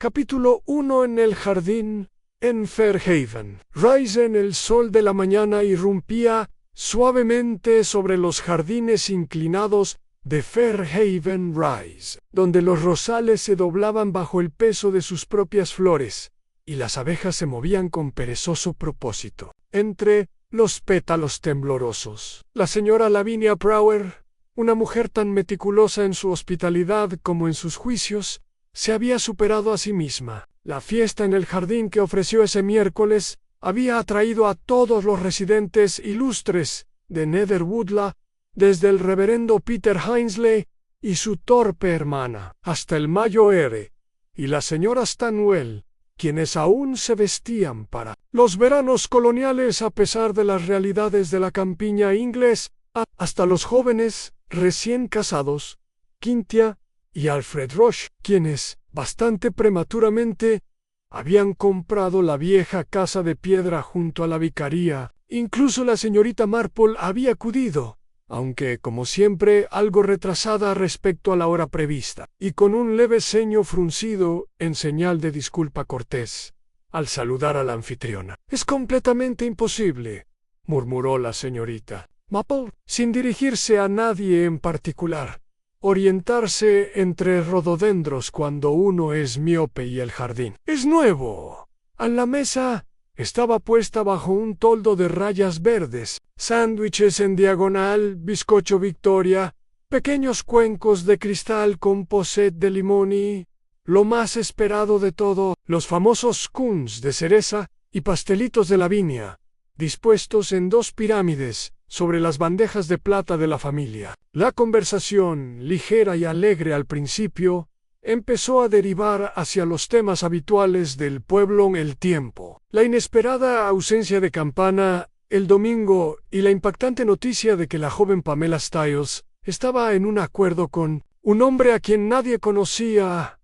Capítulo 1. En el jardín, en Fairhaven. En el sol de la mañana irrumpía suavemente sobre los jardines inclinados de Fairhaven Rise, donde los rosales se doblaban bajo el peso de sus propias flores, y las abejas se movían con perezoso propósito entre los pétalos temblorosos. La señora Lavinia Brower, una mujer tan meticulosa en su hospitalidad como en sus juicios, se había superado a sí misma. La fiesta en el jardín que ofreció ese miércoles había atraído a todos los residentes ilustres de Netherwoodla, desde el reverendo Peter Hinsley y su torpe hermana, hasta el Mayo R. y la señora Stanwell, quienes aún se vestían para los veranos coloniales a pesar de las realidades de la campiña inglesa, hasta los jóvenes recién casados, Cynthia y Alfred Roche, quienes, bastante prematuramente, habían comprado la vieja casa de piedra junto a la vicaría. Incluso la señorita Marple había acudido, aunque, como siempre, algo retrasada respecto a la hora prevista, y con un leve ceño fruncido en señal de disculpa cortés, al saludar a la anfitriona. «Es completamente imposible», murmuró la señorita Marple, sin dirigirse a nadie en particular, orientarse entre rododendros cuando uno es miope y el jardín es nuevo. La mesa estaba puesta bajo un toldo de rayas verdes, sándwiches en diagonal, bizcocho Victoria, pequeños cuencos de cristal con posset de limón y, lo más esperado de todo, los famosos scones de cereza y pastelitos de Lavinia, dispuestos en dos pirámides sobre las bandejas de plata de la familia. La conversación, ligera y alegre al principio, empezó a derivar hacia los temas habituales del pueblo en el tiempo. La inesperada ausencia de Campana el domingo y la impactante noticia de que la joven Pamela Styles estaba en un acuerdo con un hombre a quien nadie conocía.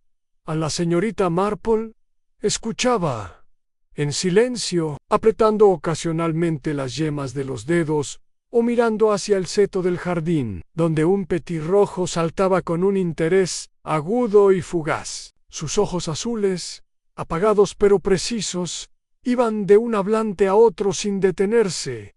A la señorita Marple escuchaba en silencio, apretando ocasionalmente las yemas de los dedos o mirando hacia el seto del jardín, donde un petirrojo saltaba con un interés agudo y fugaz. Sus ojos azules, apagados pero precisos, iban de un hablante a otro sin detenerse.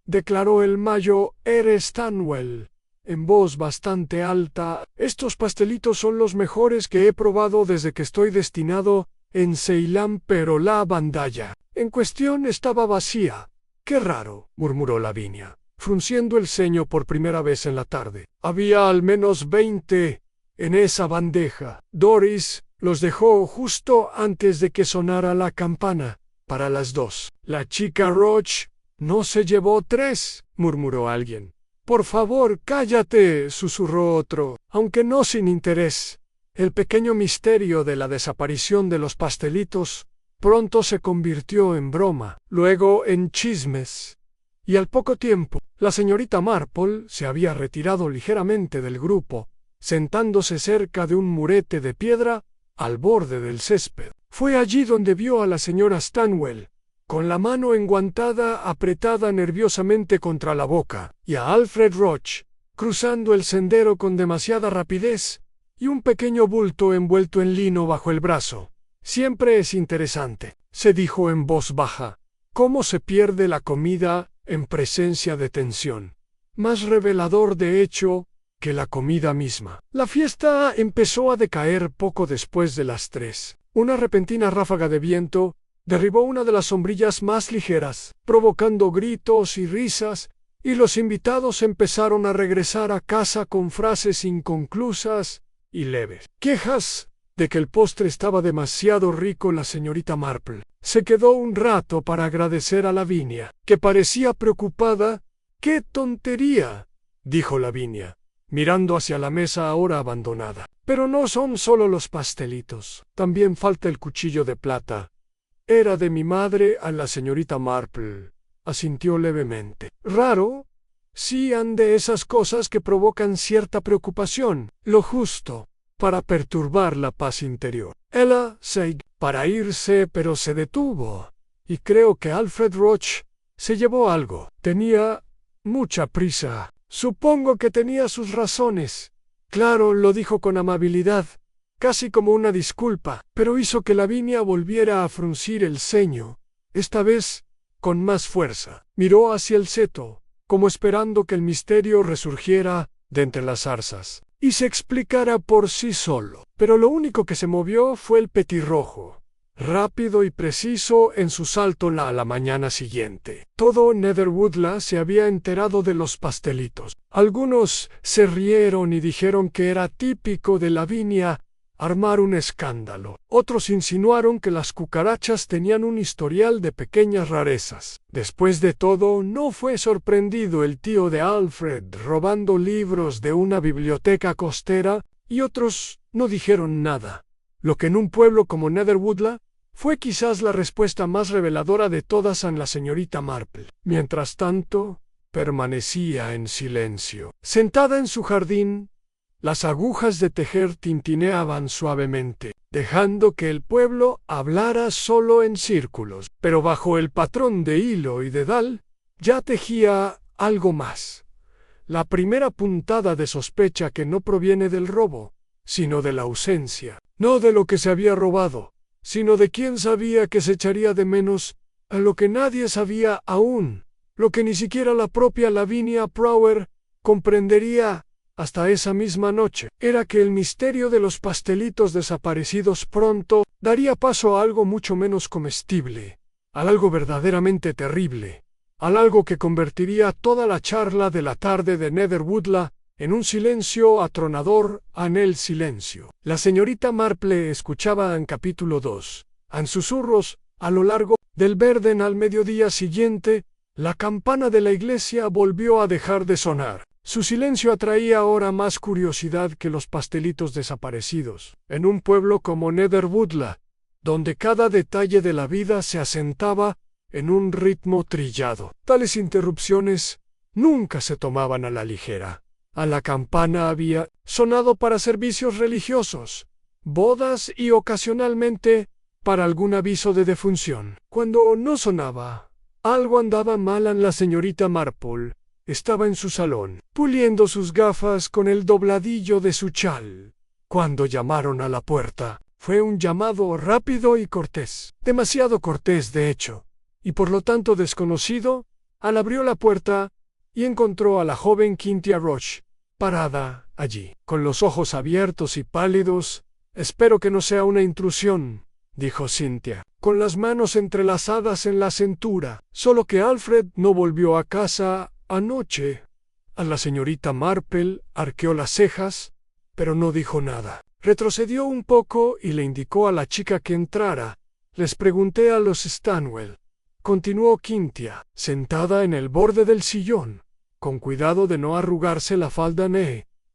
Declaró el Mayo R. Stanwell, en voz bastante alta, «estos pastelitos son los mejores que he probado desde que estoy destinado en Ceilán, pero la bandalla en cuestión estaba vacía». «Qué raro», murmuró Lavinia, frunciendo el ceño por primera vez en la tarde. «Había al menos 20 en esa bandeja. Doris los dejó justo antes de que sonara la campana, para las 2. La chica Roche no se llevó 3, murmuró alguien. «Por favor, cállate», susurró otro, aunque no sin interés. El pequeño misterio de la desaparición de los pastelitos pronto se convirtió en broma, luego en chismes, y al poco tiempo la señorita Marple se había retirado ligeramente del grupo, sentándose cerca de un murete de piedra al borde del césped. Fue allí donde vio a la señora Stanwell, con la mano enguantada apretada nerviosamente contra la boca, y a Alfred Roche, cruzando el sendero con demasiada rapidez, y un pequeño bulto envuelto en lino bajo el brazo. «Siempre es interesante», se dijo en voz baja, «cómo se pierde la comida en presencia de tensión. Más revelador, de hecho, que la comida misma». La fiesta empezó a decaer poco después de las 3. Una repentina ráfaga de viento derribó una de las sombrillas más ligeras, provocando gritos y risas, y los invitados empezaron a regresar a casa con frases inconclusas y leves. Quejas de que el postre estaba demasiado rico. La señorita Marple se quedó un rato para agradecer a Lavinia, que parecía preocupada. «¡Qué tontería!», dijo Lavinia, mirando hacia la mesa ahora abandonada. «Pero no son solo los pastelitos, también falta el cuchillo de plata». «Era de mi madre». A la señorita Marple asintió levemente. «Raro. Sí, han de esas cosas que provocan cierta preocupación, lo justo para perturbar la paz interior». Ella se para irse, pero se detuvo, y creo que Alfred Roche se llevó algo. Tenía mucha prisa. Supongo que tenía sus razones. Claro, lo dijo con amabilidad, casi como una disculpa, pero hizo que Lavinia volviera a fruncir el ceño, esta vez con más fuerza. Miró hacia el seto, como esperando que el misterio resurgiera de entre las zarzas y se explicara por sí solo. Pero lo único que se movió fue el petirrojo, rápido y preciso en su salto a la mañana siguiente. Todo Netherwoodla se había enterado de los pastelitos. Algunos se rieron y dijeron que era típico de Lavinia armar un escándalo. Otros insinuaron que las cucarachas tenían un historial de pequeñas rarezas. Después de todo, no fue sorprendido el tío de Alfred robando libros de una biblioteca costera, y otros no dijeron nada. Lo que en un pueblo como Netherwoodla fue quizás la respuesta más reveladora de todas a la señorita Marple. Mientras tanto, permanecía en silencio. Sentada en su jardín, las agujas de tejer tintineaban suavemente, dejando que el pueblo hablara solo en círculos. Pero bajo el patrón de hilo y dedal, ya tejía algo más. La primera puntada de sospecha que no proviene del robo, sino de la ausencia. No de lo que se había robado, sino de quién sabía que se echaría de menos a lo que nadie sabía aún, lo que ni siquiera la propia Lavinia Prower comprendería hasta esa misma noche. Era que el misterio de los pastelitos desaparecidos pronto daría paso a algo mucho menos comestible, a algo verdaderamente terrible, a algo que convertiría toda la charla de la tarde de Netherwoodla en un silencio atronador en el silencio. La señorita Marple escuchaba en capítulo 2, en susurros, a lo largo del Verden. Al mediodía siguiente, la campana de la iglesia volvió a dejar de sonar. Su silencio atraía ahora más curiosidad que los pastelitos desaparecidos. En un pueblo como Netherwoodla, donde cada detalle de la vida se asentaba en un ritmo trillado, tales interrupciones nunca se tomaban a la ligera. A la campana había sonado para servicios religiosos, bodas y ocasionalmente para algún aviso de defunción. Cuando no sonaba, algo andaba mal en la señorita Marple. Estaba en su salón, puliendo sus gafas con el dobladillo de su chal, cuando llamaron a la puerta. Fue un llamado rápido y cortés, demasiado cortés de hecho, y por lo tanto desconocido. Al abrió la puerta y encontró a la joven Cynthia Roche, parada allí, con los ojos abiertos y pálidos. «Espero que no sea una intrusión», dijo Cynthia, con las manos entrelazadas en la cintura. «Solo que Alfred no volvió a casa anoche». A la señorita Marple arqueó las cejas, pero no dijo nada. Retrocedió un poco y le indicó a la chica que entrara. «Les pregunté a los Stanwell», continuó Cynthia, sentada en el borde del sillón, con cuidado de no arrugarse la falda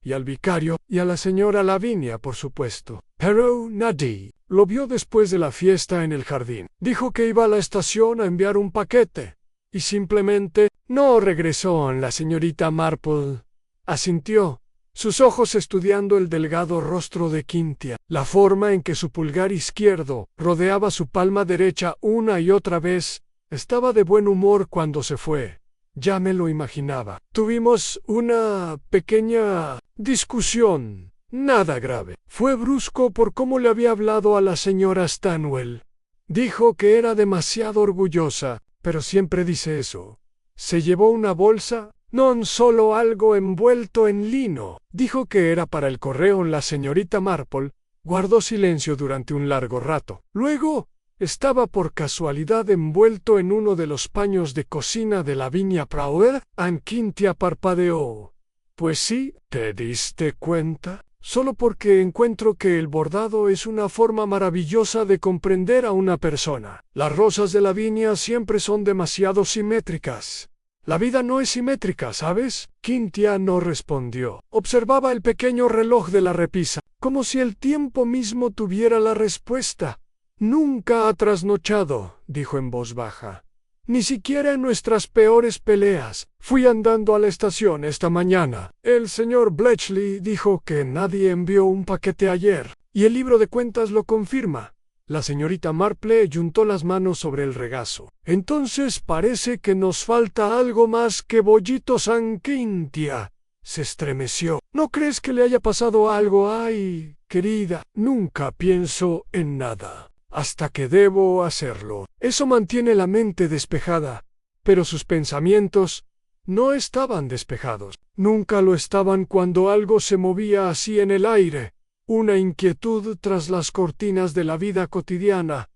y al vicario y a la señora Lavinia, por supuesto. Pero nadie lo vio después de la fiesta en el jardín. Dijo que iba a la estación a enviar un paquete y simplemente no regresó. La señorita Marple asintió, sus ojos estudiando el delgado rostro de Cynthia, la forma en que su pulgar izquierdo rodeaba su palma derecha una y otra vez. Estaba de buen humor cuando se fue. Ya me lo imaginaba. Tuvimos una pequeña discusión, nada grave. Fue brusco por cómo le había hablado a la señora Stanwell. Dijo que era demasiado orgullosa, pero siempre dice eso. Se llevó una bolsa, no solo algo envuelto en lino. Dijo que era para el correo. La señorita Marple guardó silencio durante un largo rato. Luego estaba por casualidad envuelto en uno de los paños de cocina de Lavinia Prower. Cynthia parpadeó. «Pues sí, ¿te diste cuenta? Solo porque encuentro que el bordado es una forma maravillosa de comprender a una persona. Las rosas de Lavinia siempre son demasiado simétricas. La vida no es simétrica, ¿sabes?» Cynthia no respondió. Observaba el pequeño reloj de la repisa, como si el tiempo mismo tuviera la respuesta. «Nunca ha trasnochado», dijo en voz baja. «Ni siquiera en nuestras peores peleas. Fui andando a la estación esta mañana. El señor Bletchley dijo que nadie envió un paquete ayer, y el libro de cuentas lo confirma». La señorita Marple juntó las manos sobre el regazo. «Entonces parece que nos falta algo más que bollitos, Cynthia. se estremeció. ¿No crees que le haya pasado algo? Ay, querida, nunca pienso en nada, hasta que debo hacerlo. Eso mantiene la mente despejada, pero sus pensamientos no estaban despejados. Nunca lo estaban cuando algo se movía así en el aire, una inquietud tras las cortinas de la vida cotidiana,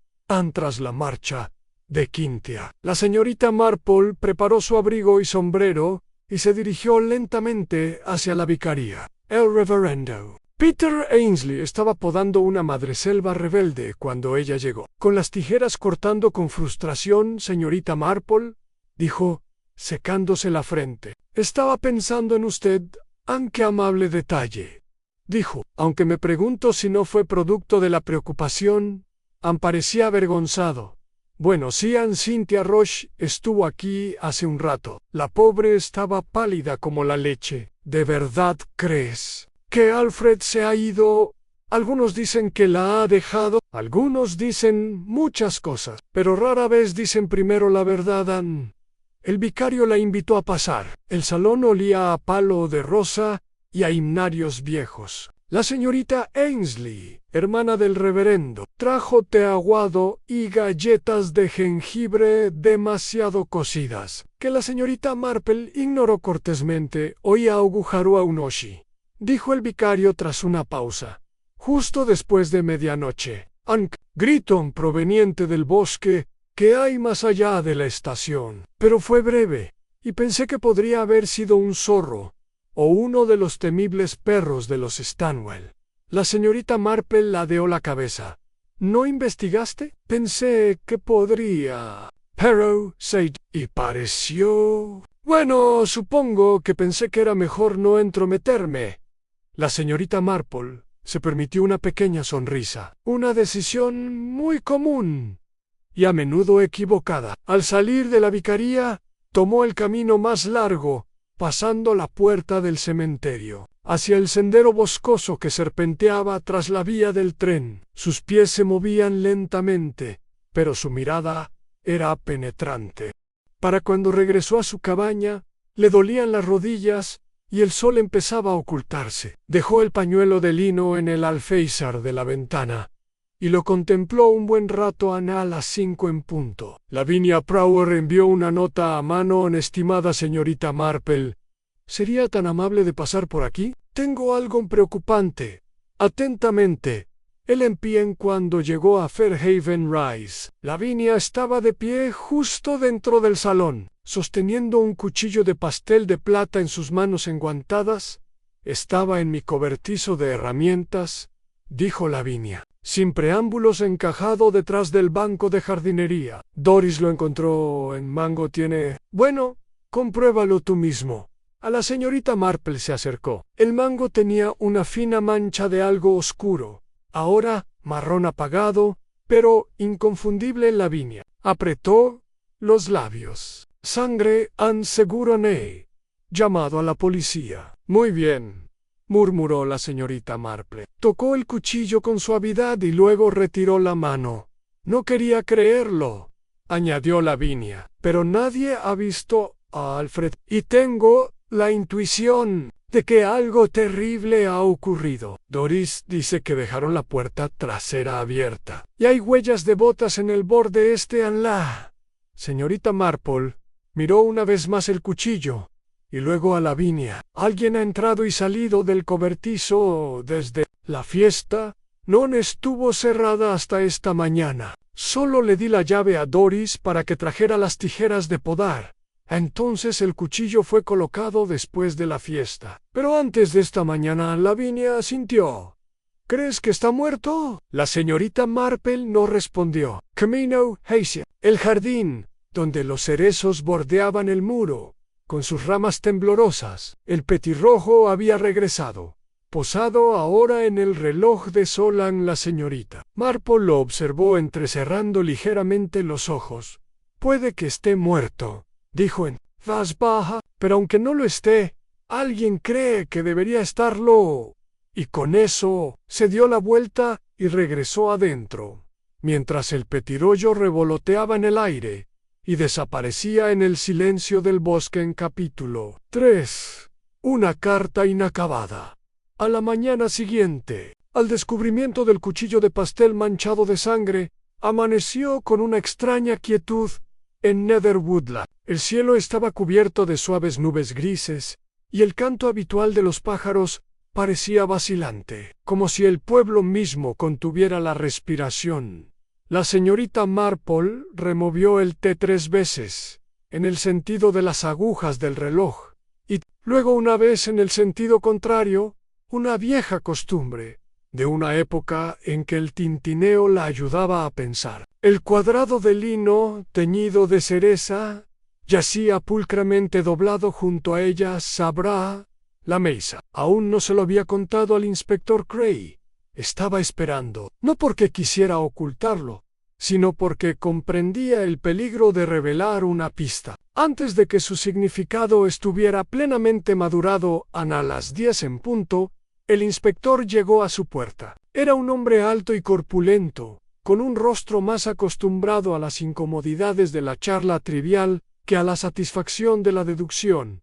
tras la marcha de Quintia. La señorita Marple preparó su abrigo y sombrero y se dirigió lentamente hacia la vicaría. El reverendo Peter Ainsley estaba podando una madreselva rebelde cuando ella llegó. Con las tijeras cortando con frustración, señorita Marple, dijo, secándose la frente. Estaba pensando en usted. ¡Qué amable detalle!, dijo, aunque me pregunto si no fue producto de la preocupación. Parecía avergonzado. Bueno, sí, Cynthia Roche estuvo aquí hace un rato. La pobre estaba pálida como la leche. ¿De verdad crees que Alfred se ha ido? Algunos dicen que la ha dejado. Algunos dicen muchas cosas, pero rara vez dicen primero la verdad. El vicario la invitó a pasar. El salón olía a palo de rosa y a himnarios viejos. La señorita Ainsley, hermana del reverendo, trajo té aguado y galletas de jengibre demasiado cocidas, que la señorita Marple ignoró cortésmente. Oía Augujaru Aunoshi, dijo el vicario tras una pausa. Justo después de medianoche. Grito proveniente del bosque que hay más allá de la estación. Pero fue breve, y pensé que podría haber sido un zorro, o uno de los temibles perros de los Stanwell. La señorita Marple ladeó la cabeza. ¿No investigaste? Pensé que podría. Pero, y pareció. Bueno, supongo que pensé que era mejor no entrometerme. La señorita Marple se permitió una pequeña sonrisa. Una decisión muy común y a menudo equivocada. Al salir de la vicaría, tomó el camino más largo, pasando la puerta del cementerio, hacia el sendero boscoso que serpenteaba tras la vía del tren. Sus pies se movían lentamente, pero su mirada era penetrante. Para cuando regresó a su cabaña, le dolían las rodillas y el sol empezaba a ocultarse. Dejó el pañuelo de lino en el alféizar de la ventana y lo contempló un buen rato a las 5 en punto. Lavinia Prower envió una nota a mano. Estimada señorita Marple, ¿sería tan amable de pasar por aquí? Tengo algo preocupante. Atentamente, el empien. Cuando llegó a Fairhaven Rise, Lavinia estaba de pie justo dentro del salón, sosteniendo un cuchillo de pastel de plata en sus manos enguantadas. Estaba en mi cobertizo de herramientas, dijo Lavinia, sin preámbulos, encajado detrás del banco de jardinería. Doris lo encontró en mango. Tiene. Bueno, compruébalo tú mismo. A la señorita Marple se acercó. El mango tenía una fina mancha de algo oscuro, ahora marrón apagado, pero inconfundible. Lavinia apretó los labios. Sangre, seguro ne. Llamado a la policía. Muy bien, murmuró la señorita Marple. Tocó el cuchillo con suavidad y luego retiró la mano. No quería creerlo, añadió Lavinia, pero nadie ha visto a Alfred, y tengo la intuición de que algo terrible ha ocurrido. Doris dice que dejaron la puerta trasera abierta, y hay huellas de botas en el borde la señorita Marple miró una vez más el cuchillo, y luego a Lavinia. Alguien ha entrado y salido del cobertizo desde la fiesta. No estuvo cerrada hasta esta mañana. Solo le di la llave a Doris para que trajera las tijeras de podar. Entonces el cuchillo fue colocado después de la fiesta. Pero antes de esta mañana. Lavinia asintió. ¿Crees que está muerto? La señorita Marple no respondió. Camino hacia el jardín, donde los cerezos bordeaban el muro, con sus ramas temblorosas. El petirrojo había regresado, posado ahora en el reloj de Solan. La señorita Marple lo observó entrecerrando ligeramente los ojos. Puede que esté muerto, dijo en voz baja, pero aunque no lo esté, alguien cree que debería estarlo. Y con eso se dio la vuelta y regresó adentro, mientras el petirollo revoloteaba en el aire y desaparecía en el silencio del bosque. En capítulo 3. una carta inacabada. A la mañana siguiente, al descubrimiento del cuchillo de pastel manchado de sangre, amaneció con una extraña quietud en Netherwoodland. El cielo estaba cubierto de suaves nubes grises, y el canto habitual de los pájaros parecía vacilante, como si el pueblo mismo contuviera la respiración. La señorita Marple removió el té 3 veces, en el sentido de las agujas del reloj, y luego una vez en el sentido contrario, una vieja costumbre, de una época en que el tintineo la ayudaba a pensar. El cuadrado de lino, teñido de cereza, yacía pulcramente doblado junto a ella. Sabrá la mesa. Aún no se lo había contado al inspector Cray. Estaba esperando, no porque quisiera ocultarlo, sino porque comprendía el peligro de revelar una pista. Antes de que su significado estuviera plenamente madurado, a las 10 en punto, el inspector llegó a su puerta. Era un hombre alto y corpulento, con un rostro más acostumbrado a las incomodidades de la charla trivial que a la satisfacción de la deducción.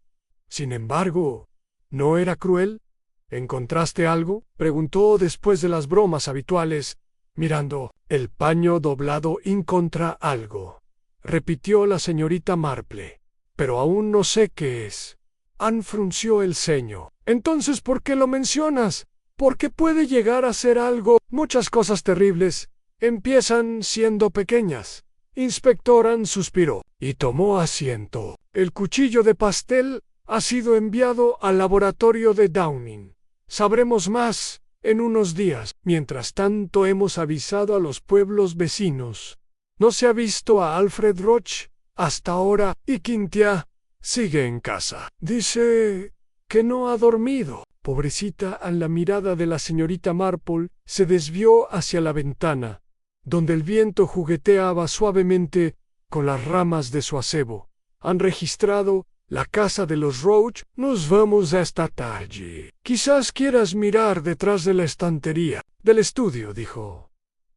Sin embargo, ¿no era cruel? ¿Encontraste algo?, preguntó después de las bromas habituales, mirando el paño doblado. «Encontré algo», repitió la señorita Marple, «pero aún no sé qué es». Anne frunció el ceño. «Entonces, ¿por qué lo mencionas? Porque puede llegar a ser algo. Muchas cosas terribles empiezan siendo pequeñas». Inspector Anne suspiró y tomó asiento. «El cuchillo de pastel ha sido enviado al laboratorio de Downing. Sabremos más en unos días. Mientras tanto hemos avisado a los pueblos vecinos. No se ha visto a Alfred Roch hasta ahora, y Cynthia sigue en casa. Dice que no ha dormido». Pobrecita, la mirada de la señorita Marple se desvió hacia la ventana, donde el viento jugueteaba suavemente con las ramas de su acebo. «Han registrado la casa de los Roach. Nos vamos esta tarde. Quizás quieras mirar detrás de la estantería del estudio», dijo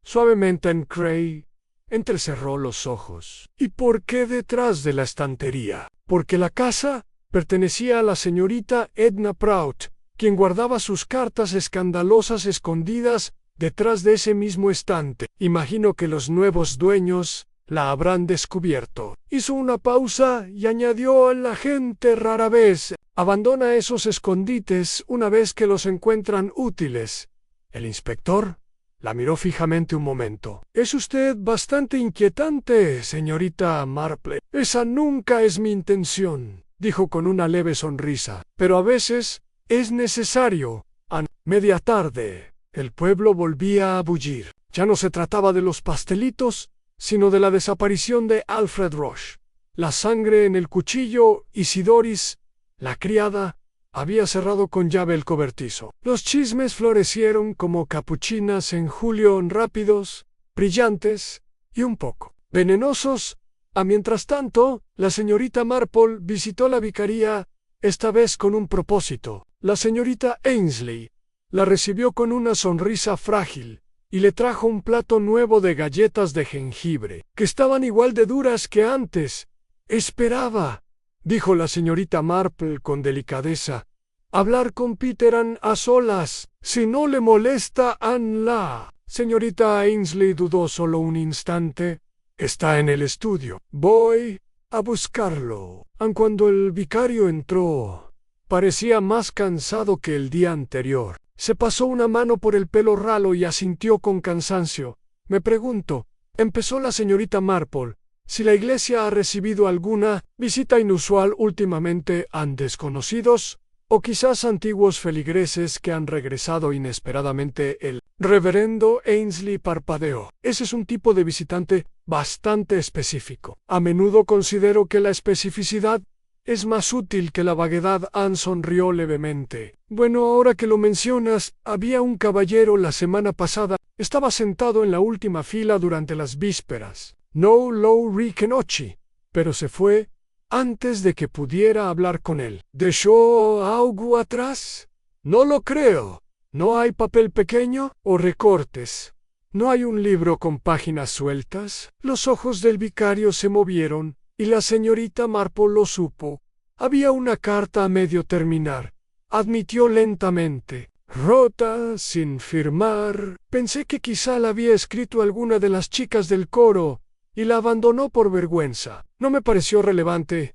suavemente en Cray. Entrecerró los ojos. «¿Y por qué detrás de la estantería?». «Porque la casa pertenecía a la señorita Edna Prout, quien guardaba sus cartas escandalosas escondidas detrás de ese mismo estante. Imagino que los nuevos dueños la habrán descubierto». Hizo una pausa y añadió: «La gente rara vez abandona esos escondites una vez que los encuentran útiles». El inspector la miró fijamente un momento. «Es usted bastante inquietante, señorita Marple». «Esa nunca es mi intención», dijo con una leve sonrisa. «Pero a veces es necesario». A media tarde, el pueblo volvía a bullir. Ya no se trataba de los pastelitos, sino de la desaparición de Alfred Roch. La sangre en el cuchillo, y si Doris, la criada, había cerrado con llave el cobertizo. Los chismes florecieron como capuchinas en julio, rápidos, brillantes y un poco venenosos. Mientras tanto, la señorita Marple visitó la vicaría, esta vez con un propósito. La señorita Ainsley la recibió con una sonrisa frágil y le trajo un plato nuevo de galletas de jengibre, que estaban igual de duras que antes. «Esperaba», dijo la señorita Marple con delicadeza, «hablar con Peter Anne a solas, si no le molesta Anne». La señorita Ainsley dudó solo un instante. «Está en el estudio. Voy a buscarlo». Aun cuando el vicario entró, parecía más cansado que el día anterior. Se pasó una mano por el pelo ralo y asintió con cansancio. «Me pregunto», empezó la señorita Marple, «si la iglesia ha recibido alguna visita inusual últimamente a desconocidos, o quizás antiguos feligreses que han regresado inesperadamente». El reverendo Ainsley parpadeó. «Ese es un tipo de visitante bastante específico. A menudo considero que la especificidad es más útil que la vaguedad». Anne sonrió levemente. «Bueno, ahora que lo mencionas, había un caballero la semana pasada. Estaba sentado en la última fila durante las vísperas. No lo reconocí, pero se fue antes de que pudiera hablar con él». «¿Dejó algo atrás?». «No lo creo». «¿No hay papel pequeño o recortes? ¿No hay un libro con páginas sueltas?». Los ojos del vicario se movieron, y la señorita Marple lo supo. Había una carta a medio terminar, admitió lentamente. Rota, sin firmar. Pensé que quizá la había escrito alguna de las chicas del coro, y la abandonó por vergüenza. No me pareció relevante.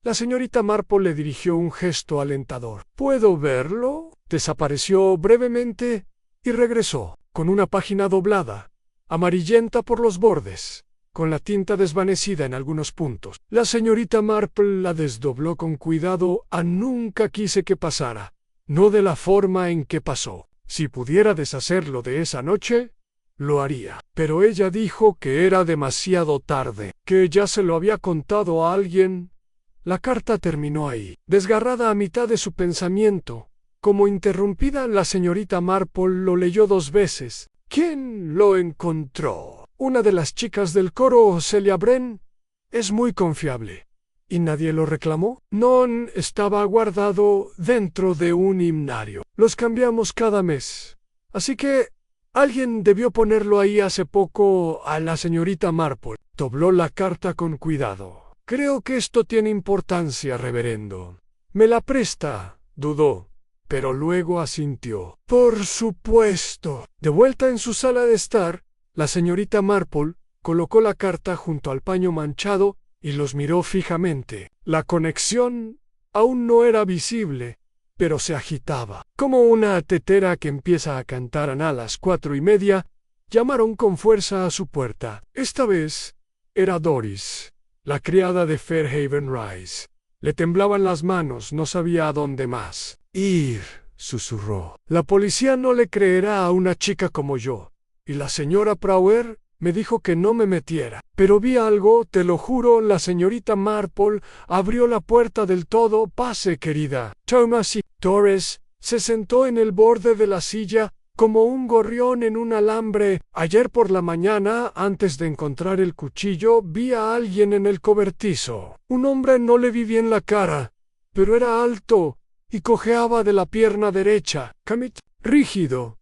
La señorita Marple le dirigió un gesto alentador. ¿Puedo verlo? Desapareció brevemente y regresó, con una página doblada, amarillenta por los bordes, con la tinta desvanecida en algunos puntos. La señorita Marple la desdobló con cuidado. Nunca quise que pasara, no de la forma en que pasó. Si pudiera deshacerlo de esa noche, lo haría. Pero ella dijo que era demasiado tarde, que ya se lo había contado a alguien. La carta terminó ahí, desgarrada a mitad de su pensamiento. Como interrumpida, la señorita Marple lo leyó 2 veces. ¿Quién lo encontró? Una de las chicas del coro, Celia Bren. Es muy confiable. ¿Y nadie lo reclamó? Non estaba guardado dentro de un himnario. Los cambiamos cada mes. Así que alguien debió ponerlo ahí hace poco. A la señorita Marple dobló la carta con cuidado. Creo que esto tiene importancia, reverendo. ¿Me la presta? Dudó, pero luego asintió. Por supuesto. De vuelta en su sala de estar, la señorita Marple colocó la carta junto al paño manchado y los miró fijamente. La conexión aún no era visible, pero se agitaba. Como una tetera que empieza a cantar a las 4:30, llamaron con fuerza a su puerta. Esta vez era Doris, la criada de Fairhaven Rise. Le temblaban las manos, no sabía a dónde más ir, susurró. La policía no le creerá a una chica como yo. Y la señora Prauer me dijo que no me metiera. Pero vi algo, te lo juro. La señorita Marple abrió la puerta del todo. Pase, querida. Thomas y Torres se sentó en el borde de la silla como un gorrión en un alambre. Ayer por la mañana, antes de encontrar el cuchillo, vi a alguien en el cobertizo. Un hombre, no le vi bien la cara, pero era alto y cojeaba de la pierna derecha, rígido,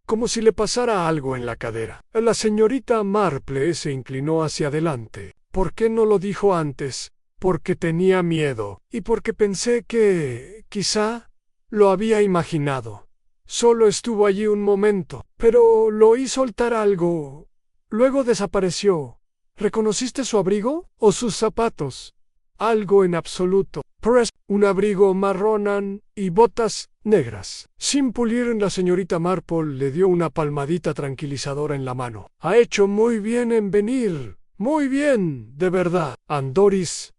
como si le pasara algo en la cadera. La señorita Marple se inclinó hacia adelante. ¿Por qué no lo dijo antes? Porque tenía miedo, y porque pensé que, quizá, lo había imaginado. Solo estuvo allí un momento, pero lo oí soltar algo. Luego desapareció. ¿Reconociste su abrigo o sus zapatos? Algo en absoluto. Un abrigo marrón y botas negras. Sin pulir, la señorita Marple le dio una palmadita tranquilizadora en la mano. Ha hecho muy bien en venir. Muy bien, de verdad. Doris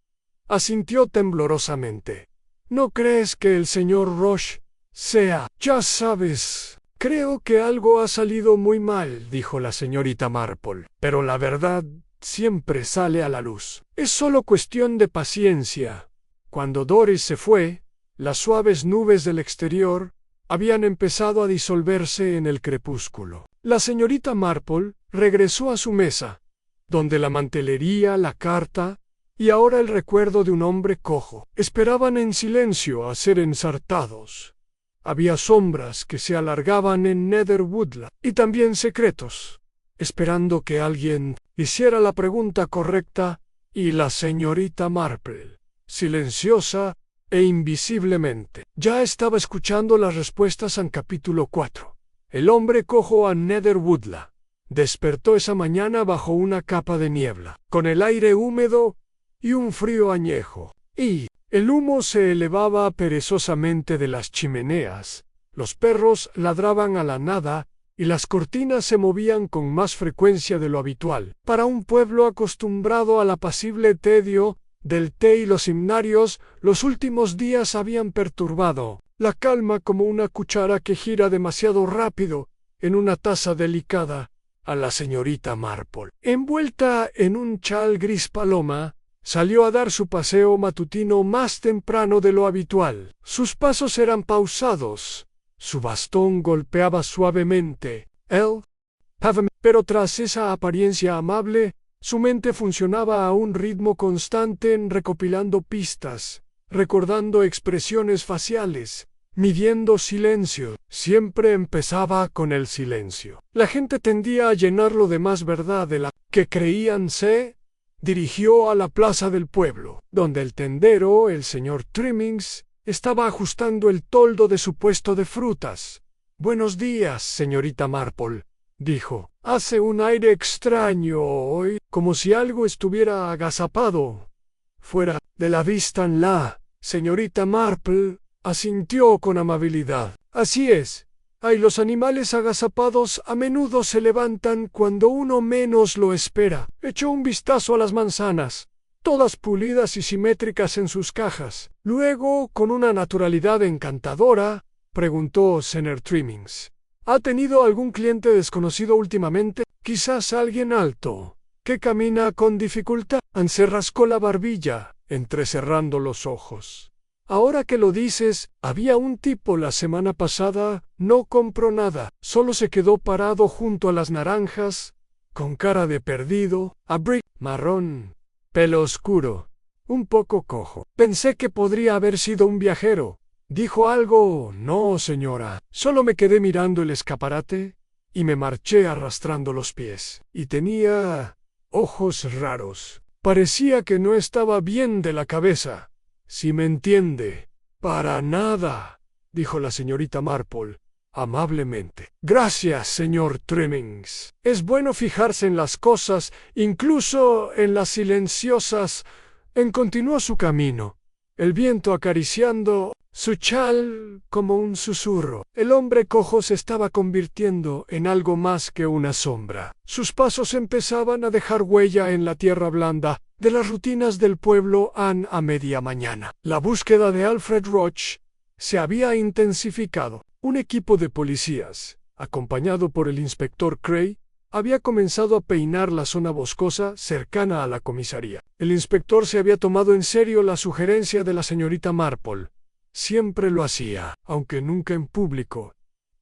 asintió temblorosamente. ¿No crees que el señor Roche sea? Ya sabes, creo que algo ha salido muy mal, dijo la señorita Marple. Pero la verdad siempre sale a la luz. Es solo cuestión de paciencia. Cuando Doris se fue, las suaves nubes del exterior habían empezado a disolverse en el crepúsculo. La señorita Marple regresó a su mesa, donde la mantelería, la carta y ahora el recuerdo de un hombre cojo esperaban en silencio a ser ensartados. Había sombras que se alargaban en Netherwoodland y también secretos, esperando que alguien hiciera la pregunta correcta, y la señorita Marple, silenciosa e invisiblemente, ya estaba escuchando las respuestas en capítulo 4. El hombre cojo a Netherwoodland despertó esa mañana bajo una capa de niebla, con el aire húmedo y un frío añejo, y el humo se elevaba perezosamente de las chimeneas, los perros ladraban a la nada y las cortinas se movían con más frecuencia de lo habitual. Para un pueblo acostumbrado al apacible tedio del té y los himnarios, los últimos días habían perturbado la calma como una cuchara que gira demasiado rápido en una taza delicada. A la señorita Marple, envuelta en un chal gris paloma, salió a dar su paseo matutino más temprano de lo habitual. Sus pasos eran pausados. Su bastón golpeaba suavemente el pavimento, pero tras esa apariencia amable, su mente funcionaba a un ritmo constante, recopilando pistas, recordando expresiones faciales, midiendo silencio. Siempre empezaba con el silencio. La gente tendía a llenarlo de más verdad de la que creían. Se dirigió a la plaza del pueblo, donde el tendero, el señor Trimmings, Estaba ajustando el toldo de su puesto de frutas. «Buenos días, señorita Marple», dijo. «Hace un aire extraño hoy, como si algo estuviera agazapado fuera de la vista en la». Señorita Marple asintió con amabilidad. «Así es. Ay, los animales agazapados a menudo se levantan cuando uno menos lo espera». Echó un vistazo a las manzanas, todas pulidas y simétricas en sus cajas. Luego, con una naturalidad encantadora, preguntó Señor Trimmings: ¿ha tenido algún cliente desconocido últimamente? Quizás alguien alto, que camina con dificultad. Se rascó la barbilla, entrecerrando los ojos. Ahora que lo dices, había un tipo la semana pasada, no compró nada, solo se quedó parado junto a las naranjas, con cara de perdido, abrigo marrón, pelo oscuro, un poco cojo. Pensé que podría haber sido un viajero. ¿Dijo algo? No, señora. Solo me quedé mirando el escaparate y me marché arrastrando los pies. Y tenía ojos raros. Parecía que no estaba bien de la cabeza. Si me entiende. Para nada, dijo la señorita Marple, amablemente. Gracias, señor Trimmings. Es bueno fijarse en las cosas, incluso en las silenciosas. Continuó su camino, el viento acariciando su chal como un susurro. El hombre cojo se estaba convirtiendo en algo más que una sombra. Sus pasos empezaban a dejar huella en la tierra blanda de las rutinas del pueblo a media mañana. La búsqueda de Alfred Roach se había intensificado. Un equipo de policías, acompañado por el inspector Cray, había comenzado a peinar la zona boscosa cercana a la comisaría. El inspector se había tomado en serio la sugerencia de la señorita Marple. Siempre lo hacía, aunque nunca en público.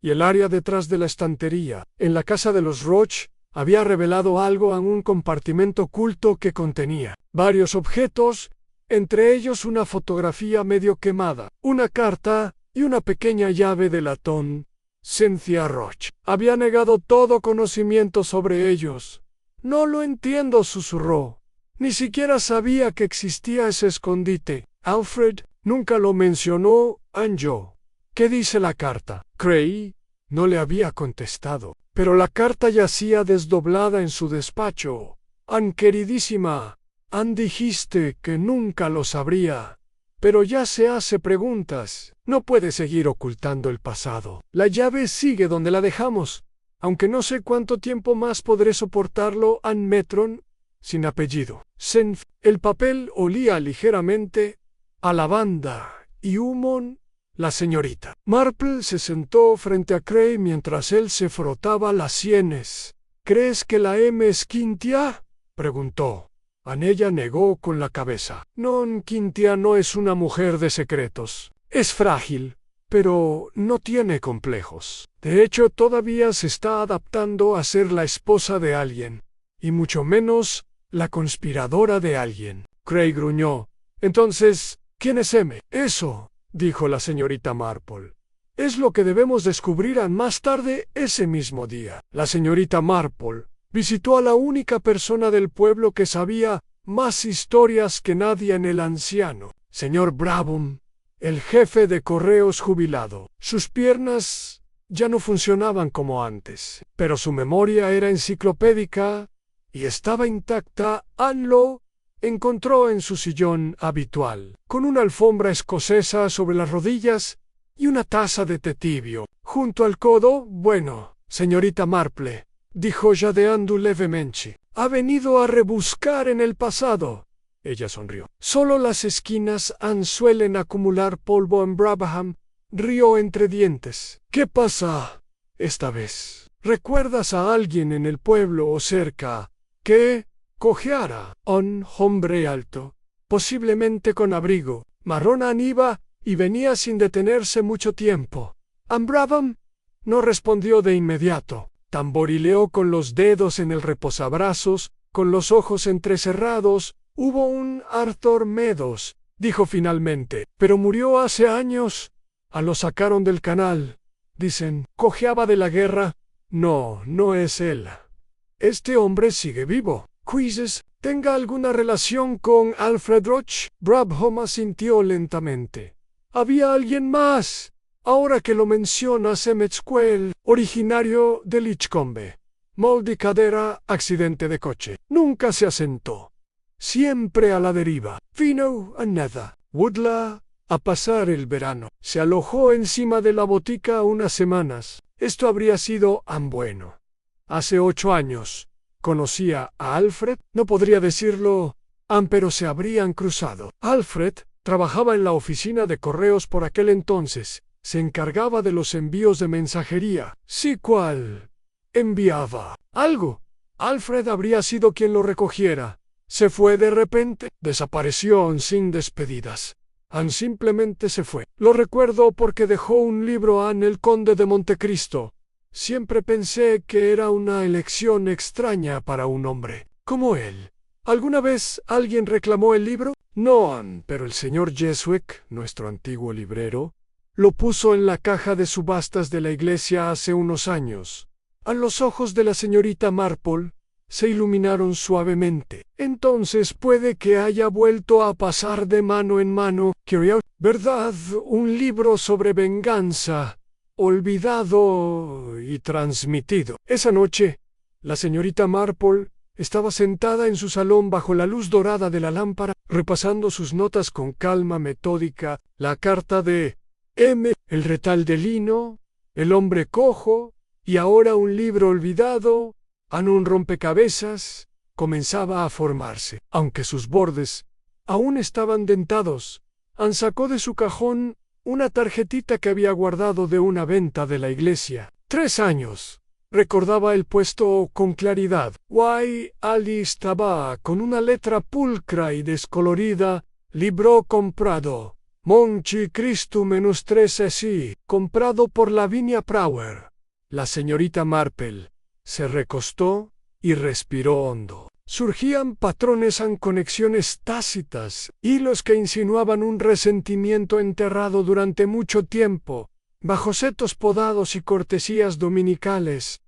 Y el área detrás de la estantería, en la casa de los Roach, había revelado algo en un compartimento oculto que contenía varios objetos, entre ellos una fotografía medio quemada, una carta y una pequeña llave de latón. Cynthia Roach había negado todo conocimiento sobre ellos. «No lo entiendo», susurró. «Ni siquiera sabía que existía ese escondite. Alfred nunca lo mencionó, yo». «¿Qué dice la carta?» Cray no le había contestado, pero la carta yacía desdoblada en su despacho. «Queridísima, dijiste que nunca lo sabría, pero ya se hace preguntas. No puede seguir ocultando el pasado. La llave sigue donde la dejamos, aunque no sé cuánto tiempo más podré soportarlo. Metron, sin apellido. Senf. El papel olía ligeramente a lavanda y humo. La señorita Marple se sentó frente a Cray mientras él se frotaba las sienes. «¿Crees que la M es Cynthia?», preguntó. Ella negó con la cabeza. «No, Cynthia no es una mujer de secretos. Es frágil, pero no tiene complejos. De hecho, todavía se está adaptando a ser la esposa de alguien, y mucho menos la conspiradora de alguien». Cray gruñó. «Entonces, ¿quién es M?» «Eso», dijo la señorita Marple, «es lo que debemos descubrir más tarde ese mismo día». La señorita Marple visitó a la única persona del pueblo que sabía más historias que nadie en el anciano, señor Brabham, el jefe de correos jubilado. Sus piernas ya no funcionaban como antes, pero su memoria era enciclopédica y estaba intacta. Lo encontró en su sillón habitual, con una alfombra escocesa sobre las rodillas y una taza de té tibio junto al codo. «Bueno, señorita Marple», dijo jadeando levemente, «ha venido a rebuscar en el pasado». Ella sonrió. «Solo las esquinas suelen acumular polvo en Brabham», rió entre dientes. «¿Qué pasa esta vez? ¿Recuerdas a alguien en el pueblo o cerca que cojeara?» «Un hombre alto, posiblemente con abrigo, marrón iba y venía sin detenerse mucho tiempo». «Brabham?» No respondió de inmediato. Tamborileó con los dedos en el reposabrazos, con los ojos entrecerrados. «Hubo un Arthur Meadows», dijo finalmente, «pero murió hace años. Lo sacaron del canal. Dicen, cojeaba de la guerra». «No, no es él. Este hombre sigue vivo». «¿Quizás tenga alguna relación con Alfred Roach?» Brabham asintió lentamente. Había alguien más. Ahora que lo mencionas, Emetsquel, originario de Lichcombe. Mal y cadera, accidente de coche. Nunca se asentó. Siempre a la deriva. Vino a nada. Woodla, a pasar el verano. Se alojó encima de la botica unas semanas. Esto habría sido bueno. Hace 8 años. Conocía a Alfred. No podría decirlo, pero se habrían cruzado. Alfred trabajaba en la oficina de correos por aquel entonces. Se encargaba de los envíos de mensajería. Sí, ¿cuál? Enviaba algo. Alfred habría sido quien lo recogiera. Se fue de repente. Desapareció sin despedidas. Simplemente se fue. Lo recuerdo porque dejó un libro en el Conde de Montecristo. Siempre pensé que era una elección extraña para un hombre como él. ¿Alguna vez alguien reclamó el libro? No, pero el señor Jeswick, nuestro antiguo librero, lo puso en la caja de subastas de la iglesia hace unos años. A los ojos de la señorita Marple se iluminaron suavemente. Entonces puede que haya vuelto a pasar de mano en mano. ¿Verdad? Un libro sobre venganza, olvidado y transmitido. Esa noche, la señorita Marple estaba sentada en su salón bajo la luz dorada de la lámpara, repasando sus notas con calma metódica, la carta de M, el retal de lino, el hombre cojo, y ahora un libro olvidado, un rompecabezas, comenzaba a formarse. Aunque sus bordes aún estaban dentados, sacó de su cajón una tarjetita que había guardado de una venta de la iglesia. 3 años. Recordaba el puesto con claridad. Allí estaba, con una letra pulcra y descolorida, libro comprado. Monchi Cristo -3 sí, comprado por Lavinia Prower. La señorita Marple se recostó y respiró hondo. Surgían patrones en conexiones tácitas, hilos que insinuaban un resentimiento enterrado durante mucho tiempo, bajo setos podados y cortesías dominicales,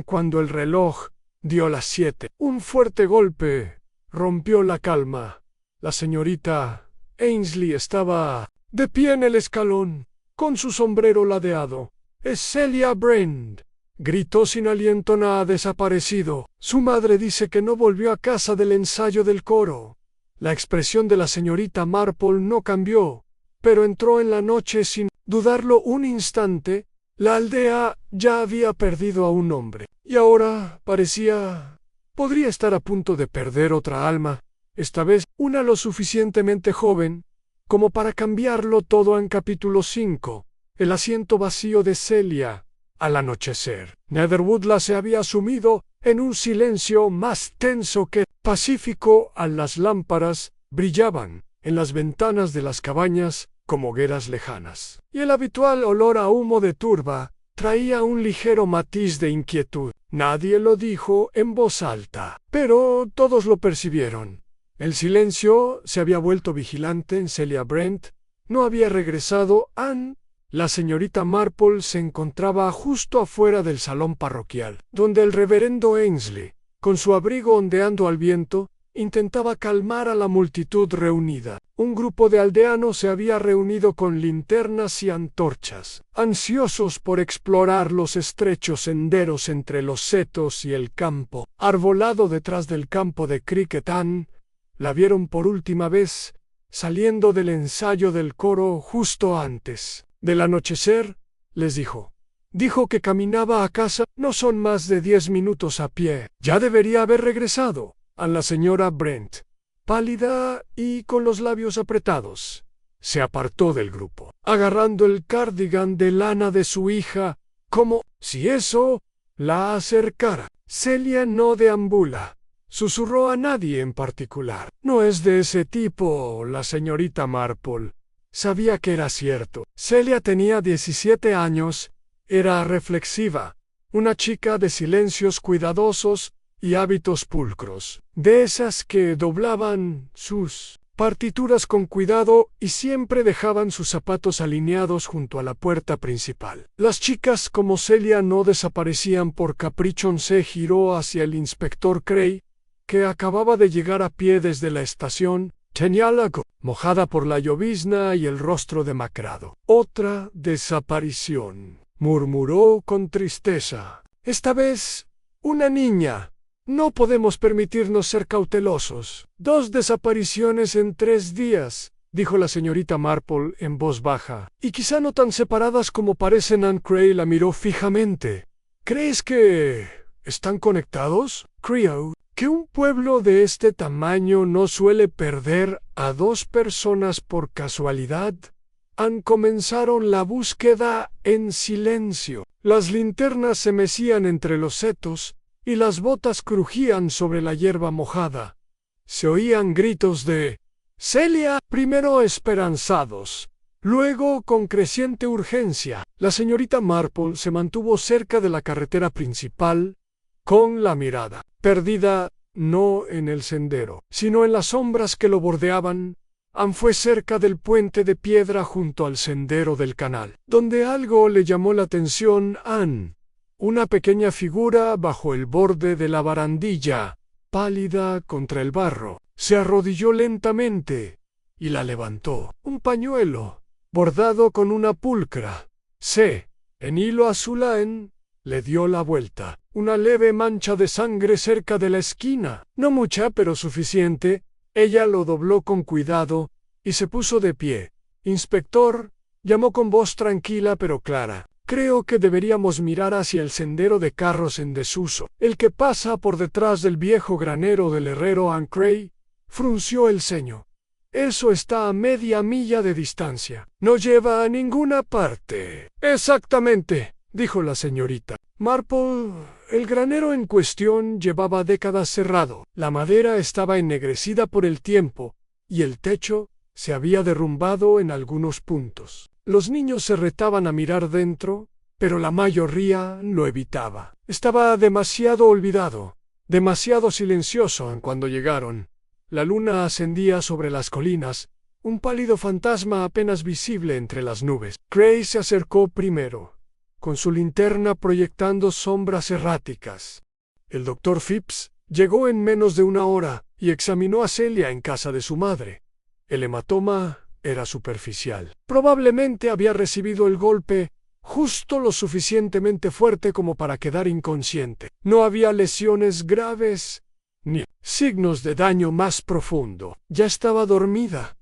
cuando el reloj dio las 7. Un fuerte golpe rompió la calma. La señorita Ainsley estaba de pie en el escalón, con su sombrero ladeado. «Es Celia Brand», gritó sin aliento. «Ha desaparecido. Su madre dice que no volvió a casa del ensayo del coro». La expresión de la señorita Marple no cambió, pero entró en la noche sin dudarlo un instante. La aldea ya había perdido a un hombre, y ahora podría estar a punto de perder otra alma, esta vez una lo suficientemente joven como para cambiarlo todo. En capítulo 5, el asiento vacío de Celia. Al anochecer, Netherwoodla se había sumido en un silencio más tenso que pacífico. Las lámparas brillaban en las ventanas de las cabañas como hogueras lejanas, y el habitual olor a humo de turba traía un ligero matiz de inquietud. Nadie lo dijo en voz alta, pero todos lo percibieron. El silencio se había vuelto vigilante en Celia Brand. No había regresado Anne. La señorita Marple se encontraba justo afuera del salón parroquial, donde el reverendo Ainsley, con su abrigo ondeando al viento, intentaba calmar a la multitud reunida. Un grupo de aldeanos se había reunido con linternas y antorchas, ansiosos por explorar los estrechos senderos entre los setos y el campo arbolado detrás del campo de cricket. La vieron por última vez saliendo del ensayo del coro justo antes del anochecer. Les dijo que caminaba a casa. No son más de 10 minutos a pie. Ya debería haber regresado. A la señora Brent, pálida y con los labios apretados, se apartó del grupo, agarrando el cardigan de lana de su hija, como si eso la acercara. Celia no deambula, susurró a nadie en particular. No es de ese tipo, la señorita Marple. Sabía que era cierto. Celia tenía 17 años, era reflexiva, una chica de silencios cuidadosos y hábitos pulcros, de esas que doblaban sus partituras con cuidado y siempre dejaban sus zapatos alineados junto a la puerta principal. Las chicas como Celia no desaparecían por capricho. Se giró hacia el inspector Cray, que acababa de llegar a pie desde la estación. Tenía la mojada por la llovizna y el rostro demacrado. Otra desaparición, murmuró con tristeza. Esta vez, una niña. No podemos permitirnos ser cautelosos. 2 desapariciones en 3 días, dijo la señorita Marple en voz baja. Y quizá no tan separadas como parecen. Anne Cray la miró fijamente. ¿Crees que están conectados? Creo que un pueblo de este tamaño no suele perder a 2 personas por casualidad. Comenzaron la búsqueda en silencio. Las linternas se mecían entre los setos y las botas crujían sobre la hierba mojada. Se oían gritos de «Celia», primero esperanzados, luego con creciente urgencia. La señorita Marple se mantuvo cerca de la carretera principal, con la mirada perdida no en el sendero, sino en las sombras que lo bordeaban. Anne fue cerca del puente de piedra junto al sendero del canal, donde algo le llamó la atención a Anne. Una pequeña figura bajo el borde de la barandilla, pálida contra el barro, se arrodilló lentamente y la levantó. Un pañuelo, bordado con una pulcra, en hilo azul. Anne le dio la vuelta. Una leve mancha de sangre cerca de la esquina. No mucha, pero suficiente. Ella lo dobló con cuidado y se puso de pie. «Inspector», llamó con voz tranquila pero clara. «Creo que deberíamos mirar hacia el sendero de carros en desuso, el que pasa por detrás del viejo granero del herrero». Anne Cray frunció el ceño. «Eso está a media milla de distancia. No lleva a ninguna parte». «Exactamente», dijo la señorita Marple. El granero en cuestión llevaba décadas cerrado. La madera estaba ennegrecida por el tiempo y el techo se había derrumbado en algunos puntos. Los niños se retaban a mirar dentro, pero la mayoría lo evitaba. Estaba demasiado olvidado, demasiado silencioso. Cuando llegaron, la luna ascendía sobre las colinas, un pálido fantasma apenas visible entre las nubes. Cray se acercó primero, con su linterna proyectando sombras erráticas. El doctor Phipps llegó en menos de una hora y examinó a Celia en casa de su madre. El hematoma era superficial. Probablemente había recibido el golpe justo lo suficientemente fuerte como para quedar inconsciente. No había lesiones graves ni signos de daño más profundo. Ya estaba dormida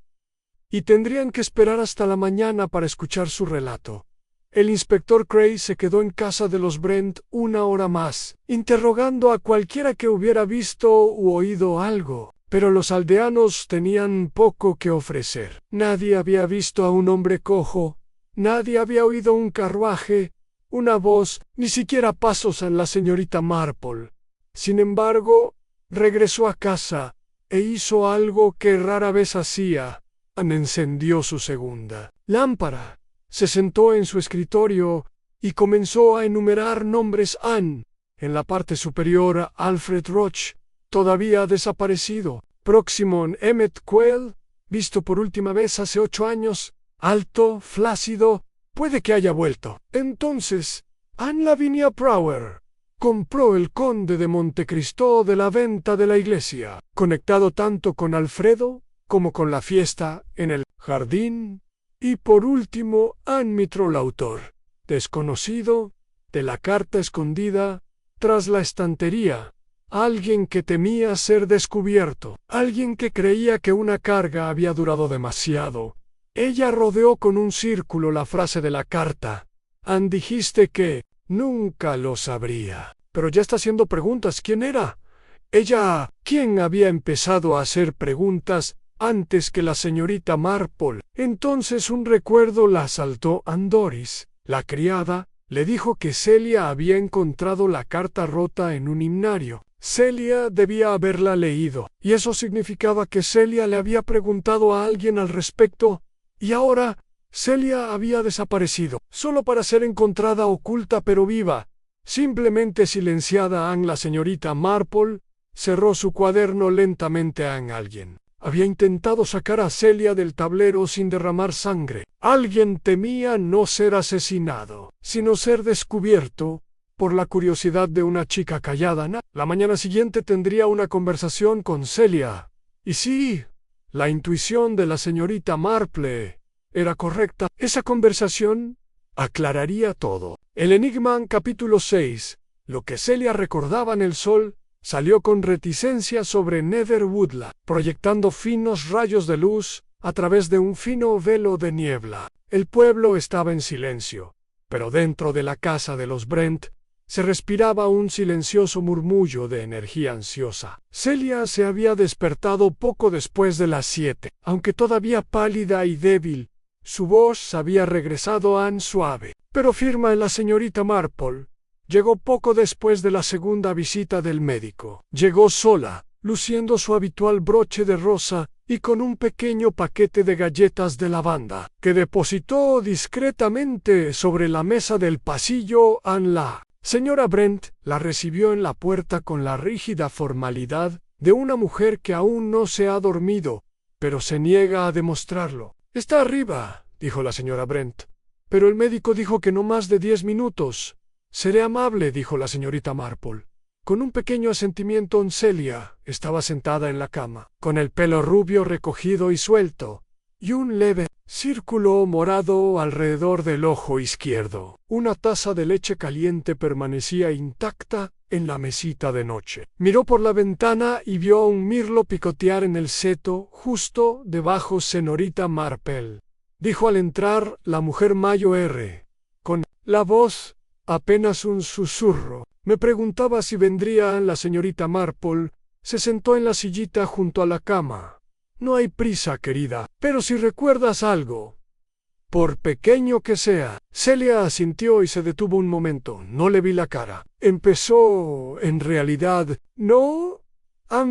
y tendrían que esperar hasta la mañana para escuchar su relato. El inspector Cray se quedó en casa de los Brent 1 hora más, interrogando a cualquiera que hubiera visto u oído algo, pero los aldeanos tenían poco que ofrecer. Nadie había visto a un hombre cojo, nadie había oído un carruaje, una voz, ni siquiera pasos en la señorita Marple. Sin embargo, regresó a casa e hizo algo que rara vez hacía. Anne encendió su segunda lámpara. Se sentó en su escritorio y comenzó a enumerar nombres. Anne, en la parte superior, Alfred Roch, todavía desaparecido. Próximo, Emmett Quayle, visto por última vez hace 8 años, alto, flácido, puede que haya vuelto. Entonces, Anne Lavinia Prower compró el conde de Montecristo de la venta de la iglesia, conectado tanto con Alfredo como con la fiesta en el jardín. Y por último, Anne Mitrol, autor, desconocido, de la carta escondida tras la estantería. Alguien que temía ser descubierto, alguien que creía que una carga había durado demasiado. Ella rodeó con un círculo la frase de la carta. «Anne, dijiste que nunca lo sabría». Pero ya está haciendo preguntas. ¿Quién era? Ella. ¿Quién había empezado a hacer preguntas antes que la señorita Marple? Entonces un recuerdo la asaltó. Doris, la criada, le dijo que Celia había encontrado la carta rota en un himnario. Celia debía haberla leído, y eso significaba que Celia le había preguntado a alguien al respecto, y ahora Celia había desaparecido, solo para ser encontrada oculta pero viva, simplemente silenciada. La señorita Marple cerró su cuaderno lentamente. Alguien había intentado sacar a Celia del tablero sin derramar sangre. Alguien temía no ser asesinado, sino ser descubierto por la curiosidad de una chica callada. La mañana siguiente tendría una conversación con Celia. Y sí, La intuición de la señorita Marple era correcta. Esa conversación aclararía todo. El enigma capítulo 6. Lo que Celia recordaba en el sol salió con reticencia sobre Netherwoodland, proyectando finos rayos de luz a través de un fino velo de niebla. El pueblo estaba en silencio, pero dentro de la casa de los Brent se respiraba un silencioso murmullo de energía ansiosa. Celia se había despertado poco después de las 7. Aunque todavía pálida y débil, su voz había regresado suave, pero firme. La señorita Marple llegó poco después de la segunda visita del médico. Llegó sola, luciendo su habitual broche de rosa y con un pequeño paquete de galletas de lavanda, que depositó discretamente sobre la mesa del pasillo. La señora Brent la recibió en la puerta con la rígida formalidad de una mujer que aún no se ha dormido, pero se niega a demostrarlo. «Está arriba», dijo la señora Brent, «pero el médico dijo que no más de 10 minutos. «Seré amable», dijo la señorita Marple. Con un pequeño asentimiento, Celia estaba sentada en la cama, con el pelo rubio recogido y suelto, y un leve círculo morado alrededor del ojo izquierdo. Una taza de leche caliente permanecía intacta en la mesita de noche. Miró por la ventana y vio a un mirlo picotear en el seto justo debajo. «Señorita Marple», dijo al entrar la mujer mayor, con la voz apenas un susurro. «Me preguntaba si vendría». La señorita Marple se sentó en la sillita junto a la cama. «No hay prisa, querida, pero si recuerdas algo, por pequeño que sea». Celia asintió y se detuvo un momento. «No le vi la cara». Empezó, en realidad, no.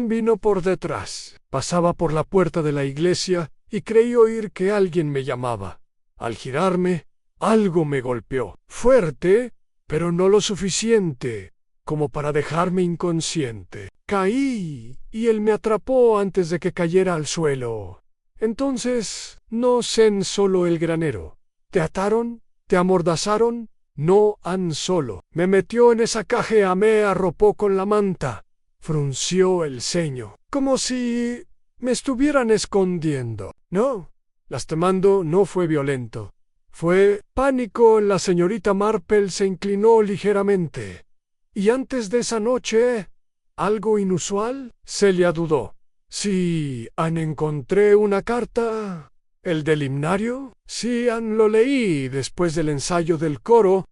Vino por detrás. Pasaba por la puerta de la iglesia y creí oír que alguien me llamaba. Al girarme, algo me golpeó. Fuerte, pero no lo suficiente como para dejarme inconsciente. Caí y él me atrapó antes de que cayera al suelo. Entonces, no sé solo el granero. ¿Te ataron? ¿Te amordazaron? No, solo. Me metió en esa caja, me arropó con la manta. Frunció el ceño, como si me estuvieran escondiendo. No, lastimando, no fue violento. Fue pánico. La señorita Marple se inclinó ligeramente. «¿Y antes de esa noche, algo inusual?» Celia dudó. «Sí, encontré una carta». «¿El del himnario?» «Sí, lo leí después del ensayo del coro.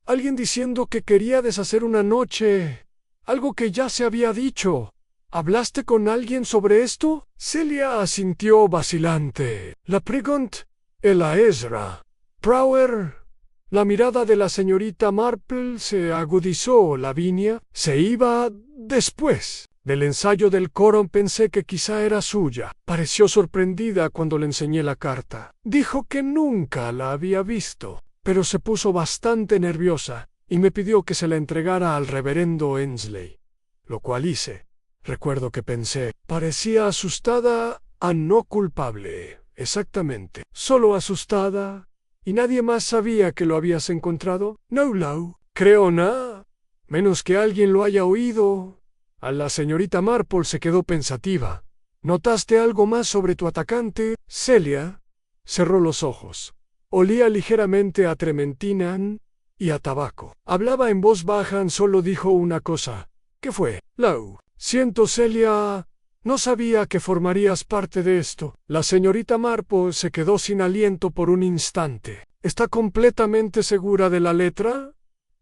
Alguien diciendo que quería deshacer una noche. Algo que ya se había dicho. ¿Hablaste con alguien sobre esto?» Celia asintió vacilante. «La pregunta, Ezra Power». La mirada de la señorita Marple se agudizó. Lavinia se iba después del ensayo del coro. Pensé que quizá era suya. Pareció sorprendida cuando le enseñé la carta. Dijo que nunca la había visto, pero se puso bastante nerviosa y me pidió que se la entregara al reverendo Ensley, lo cual hice. Recuerdo que pensé, parecía asustada, no culpable. Exactamente, solo asustada. ¿Y nadie más sabía que lo habías encontrado?» «No, creo nada, menos que alguien lo haya oído». La señorita Marple se quedó pensativa. «¿Notaste algo más sobre tu atacante?» Celia cerró los ojos. Olía ligeramente a trementina y a tabaco. Hablaba en voz baja. Solo dijo una cosa. «¿Qué fue?» «Siento, Celia. No sabía que formarías parte de esto». La señorita Marple se quedó sin aliento por un instante. «¿Está completamente segura de la letra?»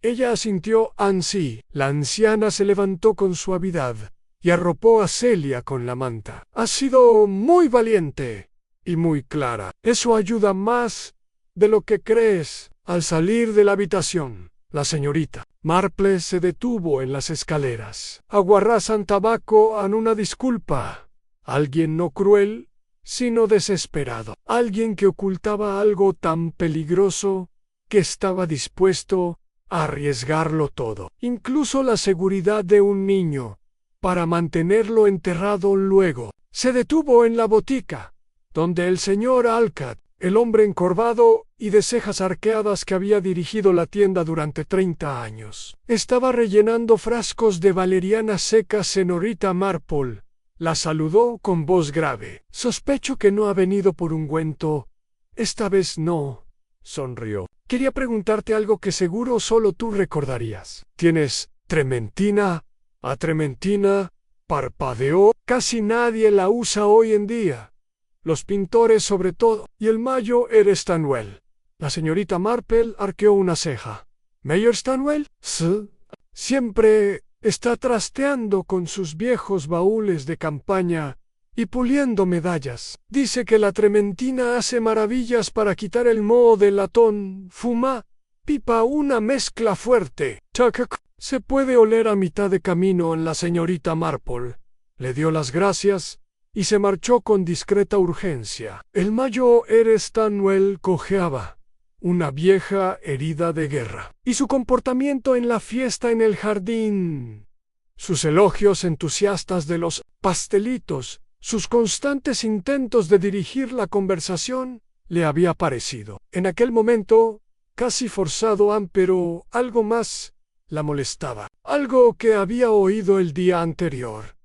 Ella asintió. Sí. La anciana se levantó con suavidad y arropó a Celia con la manta. «Has sido muy valiente y muy clara. Eso ayuda más de lo que crees». Al salir de la habitación, la señorita Marple se detuvo en las escaleras. «Aguarrasan tabaco una disculpa. Alguien no cruel, sino desesperado. Alguien que ocultaba algo tan peligroso que estaba dispuesto a arriesgarlo todo, incluso la seguridad de un niño, para mantenerlo enterrado luego». Se detuvo en la botica, donde el señor Alcott, el hombre encorvado y de cejas arqueadas que había dirigido la tienda durante 30 años, estaba rellenando frascos de valeriana seca. «Señorita Marple», La saludó con voz grave. Sospecho que no ha venido por ungüento. Esta vez no, sonrió. Quería preguntarte algo que seguro solo tú recordarías. ¿Tienes trementina? ¿A trementina? Parpadeó. Casi nadie la usa hoy en día. Los pintores sobre todo. Y el Mayo eres Stanwell. La señorita Marple arqueó una ceja. ¿Mayor Stanwell? Sí. Siempre está trasteando con sus viejos baúles de campaña y puliendo medallas. Dice que la trementina hace maravillas para quitar el moho del latón. Fuma, pipa una mezcla fuerte. Chacac. Se puede oler a mitad de camino en la señorita Marple. Le dio las gracias y se marchó con discreta urgencia. El Mayo eres Stanwell cojeaba, una vieja herida de guerra. Y su comportamiento en la fiesta en el jardín, sus elogios entusiastas de los pastelitos, sus constantes intentos de dirigir la conversación, le había parecido, en aquel momento, casi forzado, pero algo más la molestaba, algo que había oído el día anterior.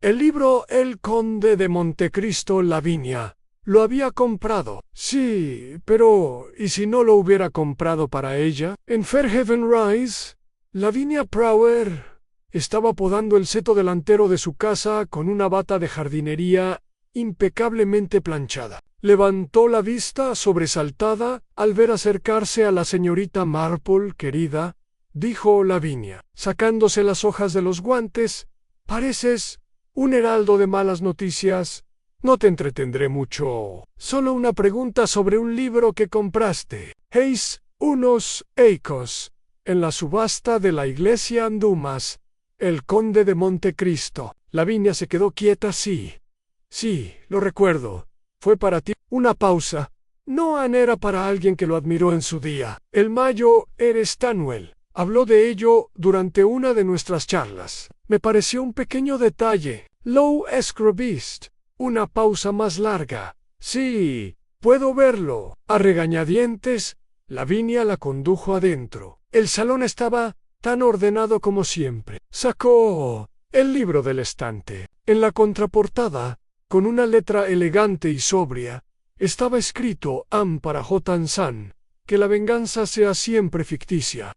El libro El Conde de Montecristo, Lavinia, lo había comprado. Sí, pero ¿y si no lo hubiera comprado para ella? En Fairhaven Rise, Lavinia Prower estaba podando el seto delantero de su casa con una bata de jardinería impecablemente planchada. Levantó la vista sobresaltada al ver acercarse a la señorita Marple. Querida, dijo Lavinia, sacándose las hojas de los guantes, pareces un heraldo de malas noticias. No te entretendré mucho. Solo una pregunta sobre un libro que compraste. ¿Heis unos eicos en la subasta de la iglesia Andumas, el Conde de Montecristo? Lavinia se quedó quieta. Sí, lo recuerdo. Fue para ti. Una pausa. No era para alguien que lo admiró en su día. El Mayo eres Stanwell. Habló de ello durante una de nuestras charlas. Me pareció un pequeño detalle. Low Escrobist. Una pausa más larga. Sí, puedo verlo. A regañadientes, Lavinia la condujo adentro. El salón estaba tan ordenado como siempre. Sacó el libro del estante. En la contraportada, con una letra elegante y sobria, estaba escrito Am para Jotan San. Que la venganza sea siempre ficticia.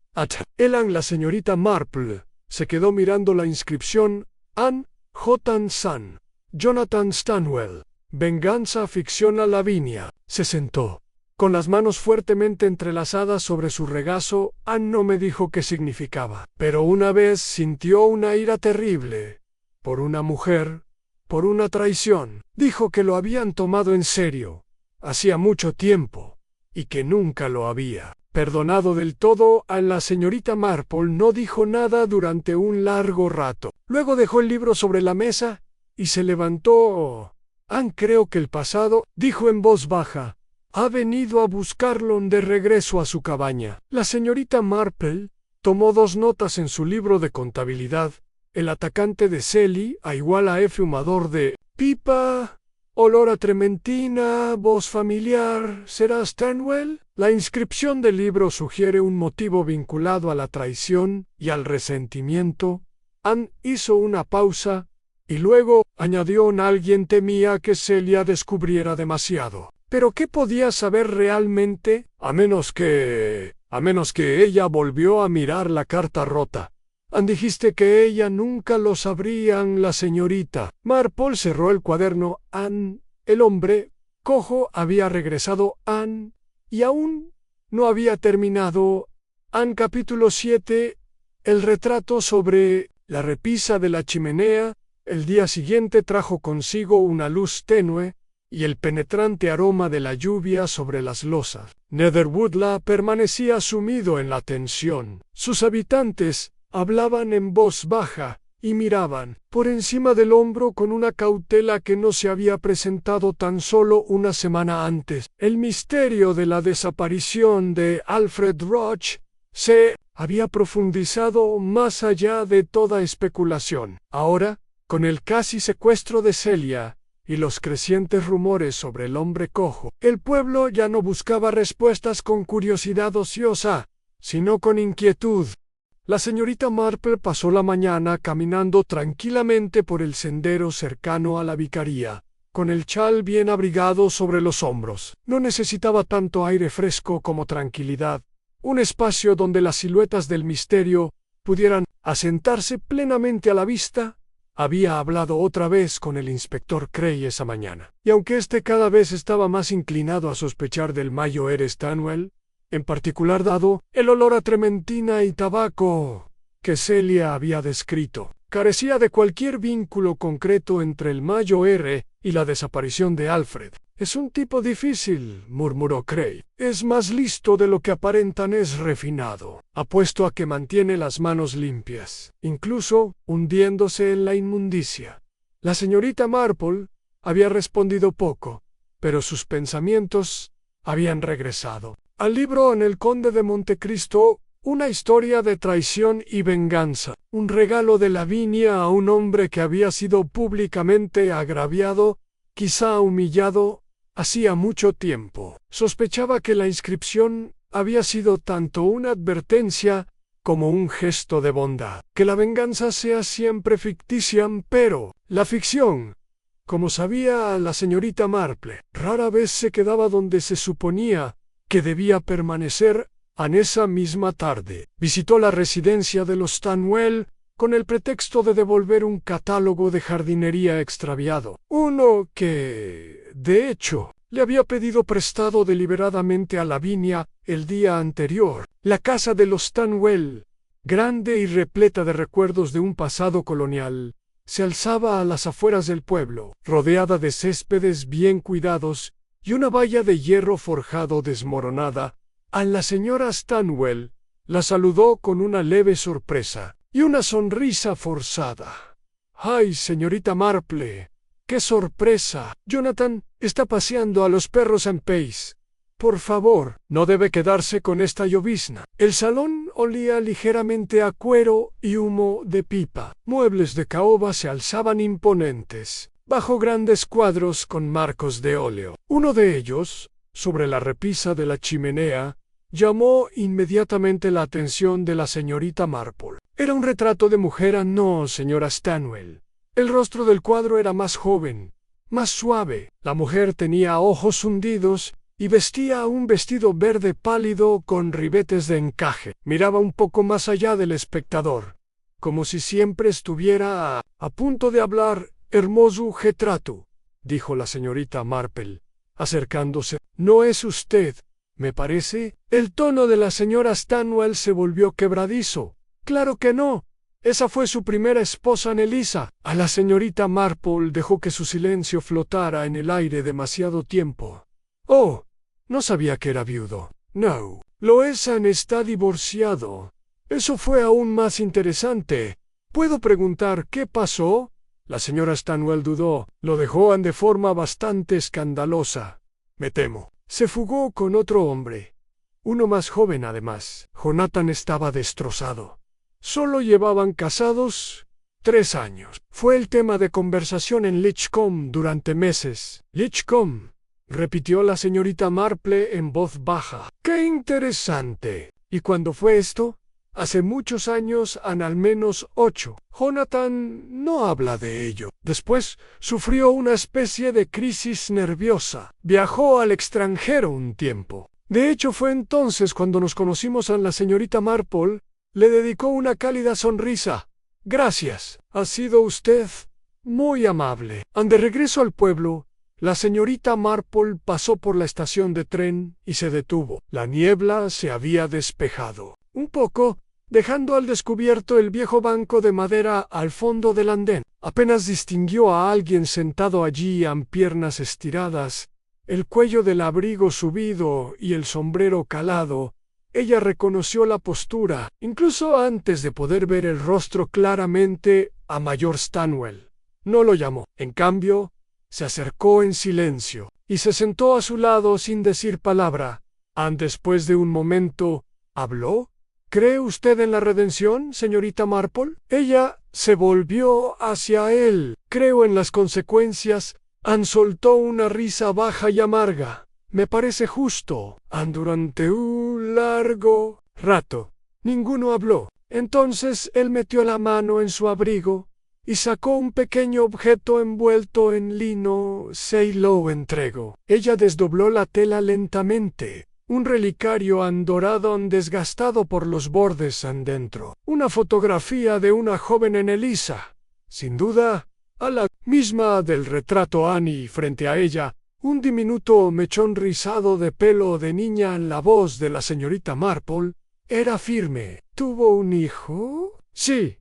Elan, la señorita Marple se quedó mirando la inscripción. An Jotan San. Jonathan Stanwell. Venganza ficciona Lavinia. Se sentó. Con las manos fuertemente entrelazadas sobre su regazo, Ann no me dijo qué significaba. Pero una vez sintió una ira terrible. Por una mujer. Por una traición. Dijo que lo habían tomado en serio. Hacía mucho tiempo. Y que nunca lo había perdonado del todo. A la señorita Marple no dijo nada durante un largo rato. Luego dejó el libro sobre la mesa y se levantó. Ann, creo que el pasado, dijo en voz baja, ha venido a buscarlo de regreso a su cabaña. La señorita Marple tomó 2 notas en su libro de contabilidad. El atacante de Selly a igual a fumador de pipa. Olor a trementina, voz familiar. ¿Será Stanwell? La inscripción del libro sugiere un motivo vinculado a la traición y al resentimiento. Ann hizo una pausa y luego añadió: alguien temía que Celia descubriera demasiado. ¿Pero qué podía saber realmente? A menos que ella volvió a mirar la carta rota. Dijiste que ella nunca lo sabría, la señorita. Marple cerró el cuaderno. Ann, el hombre cojo había regresado. Ann, y aún no había terminado. Ann, capítulo 7. El retrato sobre la repisa de la chimenea. El día siguiente trajo consigo una luz tenue y el penetrante aroma de la lluvia sobre las losas. Netherwoodla permanecía sumido en la tensión. Sus habitantes hablaban en voz baja y miraban por encima del hombro con una cautela que no se había presentado tan solo una semana antes. El misterio de la desaparición de Alfred Roch se había profundizado más allá de toda especulación. Ahora, con el casi secuestro de Celia y los crecientes rumores sobre el hombre cojo, el pueblo ya no buscaba respuestas con curiosidad ociosa, sino con inquietud. La señorita Marple pasó la mañana caminando tranquilamente por el sendero cercano a la vicaría, con el chal bien abrigado sobre los hombros. No necesitaba tanto aire fresco como tranquilidad, un espacio donde las siluetas del misterio pudieran asentarse plenamente a la vista. Había hablado otra vez con el inspector Cray esa mañana, y aunque éste cada vez estaba más inclinado a sospechar del mayor Stanwell, en particular dado el olor a trementina y tabaco que Celia había descrito, carecía de cualquier vínculo concreto entre el mayor y la desaparición de Alfred. «Es un tipo difícil», murmuró Cray. «Es más listo de lo que aparentan, es refinado. Apuesto a que mantiene las manos limpias, incluso hundiéndose en la inmundicia». La señorita Marple había respondido poco, pero sus pensamientos habían regresado al libro en El Conde de Montecristo, una historia de traición y venganza, un regalo de Lavinia a un hombre que había sido públicamente agraviado, quizá humillado, hacía mucho tiempo. Sospechaba que la inscripción había sido tanto una advertencia como un gesto de bondad. Que la venganza sea siempre ficticia, pero la ficción, como sabía la señorita Marple, rara vez se quedaba donde se suponía que debía permanecer. En esa misma tarde visitó la residencia de los Stanwell con el pretexto de devolver un catálogo de jardinería extraviado, uno que, de hecho, le había pedido prestado deliberadamente a Lavinia el día anterior. La casa de los Stanwell, grande y repleta de recuerdos de un pasado colonial, se alzaba a las afueras del pueblo, rodeada de céspedes bien cuidados y una valla de hierro forjado desmoronada. A la señora Stanwell la saludó con una leve sorpresa y una sonrisa forzada. «¡Ay, señorita Marple! ¡Qué sorpresa! Jonathan está paseando a los perros en Pace. Por favor, no debe quedarse con esta llovizna». El salón olía ligeramente a cuero y humo de pipa. Muebles de caoba se alzaban imponentes, bajo grandes cuadros con marcos de óleo. Uno de ellos, sobre la repisa de la chimenea, llamó inmediatamente la atención de la señorita Marple. Era un retrato de mujer. No, señora Stanwell. El rostro del cuadro era más joven, más suave. La mujer tenía ojos hundidos y vestía un vestido verde pálido con ribetes de encaje. Miraba un poco más allá del espectador, como si siempre estuviera a punto de hablar. «Hermoso retrato», dijo la señorita Marple, acercándose. «No es usted, me parece». El tono de la señora Stanwell se volvió quebradizo. «Claro que no. Esa fue su primera esposa, Nelisa». A la señorita Marple dejó que su silencio flotara en el aire demasiado tiempo. «Oh, no sabía que era viudo». «No, lo es. Está divorciado». «Eso fue aún más interesante. ¿Puedo preguntar qué pasó?» La señora Stanwell dudó. «Lo dejó de forma bastante escandalosa, me temo. Se fugó con otro hombre, uno más joven además». Jonathan estaba destrozado. Solo llevaban casados 3 años. Fue el tema de conversación en Litchcombe durante meses. «Litchcombe», repitió la señorita Marple en voz baja. «¡Qué interesante! ¿Y cuándo fue esto?» «Hace muchos años, al menos 8. Jonathan no habla de ello. Después sufrió una especie de crisis nerviosa. Viajó al extranjero un tiempo. De hecho, fue entonces cuando nos conocimos. A la señorita Marple le dedicó una cálida sonrisa. «Gracias. Ha sido usted muy amable». De regreso al pueblo, la señorita Marple pasó por la estación de tren y se detuvo. La niebla se había despejado un poco, dejando al descubierto el viejo banco de madera al fondo del andén. Apenas distinguió a alguien sentado allí a piernas estiradas, el cuello del abrigo subido y el sombrero calado. Ella reconoció la postura, incluso antes de poder ver el rostro claramente, a mayor Stanwell. No lo llamó. En cambio, se acercó en silencio y se sentó a su lado sin decir palabra. Después de un momento, habló. «¿Cree usted en la redención, señorita Marple?» Ella se volvió hacia él. «Creo en las consecuencias». Soltó una risa baja y amarga. «Me parece justo». Durante un largo rato ninguno habló. Entonces él metió la mano en su abrigo y sacó un pequeño objeto envuelto en lino. Se lo entregó. Ella desdobló la tela lentamente. Un relicario andorado desgastado por los bordes dentro. Una fotografía de una joven en Elisa. Sin duda, a la misma del retrato Annie frente a ella. Un diminuto mechón rizado de pelo de niña. La voz de la señorita Marple era firme. ¿Tuvo un hijo? Sí,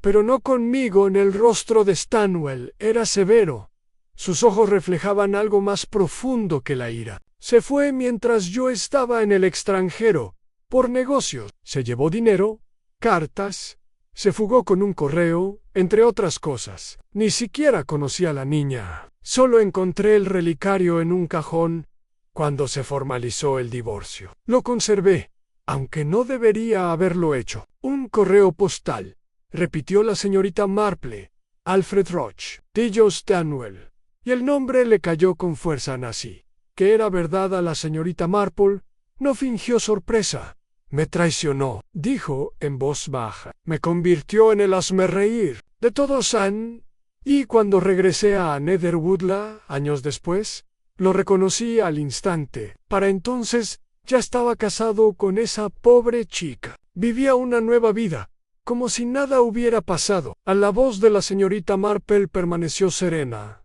pero no conmigo. En el rostro de Stanwell era severo. Sus ojos reflejaban algo más profundo que la ira. Se fue mientras yo estaba en el extranjero, por negocios. Se llevó dinero, cartas, se fugó con un correo, entre otras cosas. Ni siquiera conocí a la niña. Solo encontré el relicario en un cajón cuando se formalizó el divorcio. Lo conservé, aunque no debería haberlo hecho. Un correo postal, repitió la señorita Marple. Alfred Roch, Tillo Stanwell. Y el nombre le cayó con fuerza. Nací. Que era verdad a la señorita Marple, no fingió sorpresa. Me traicionó, dijo en voz baja. Me convirtió en el hazmerreír de todos. Y cuando regresé a Netherwoodla, años después, lo reconocí al instante. Para entonces ya estaba casado con esa pobre chica. Vivía una nueva vida, como si nada hubiera pasado. A la voz de la señorita Marple permaneció serena.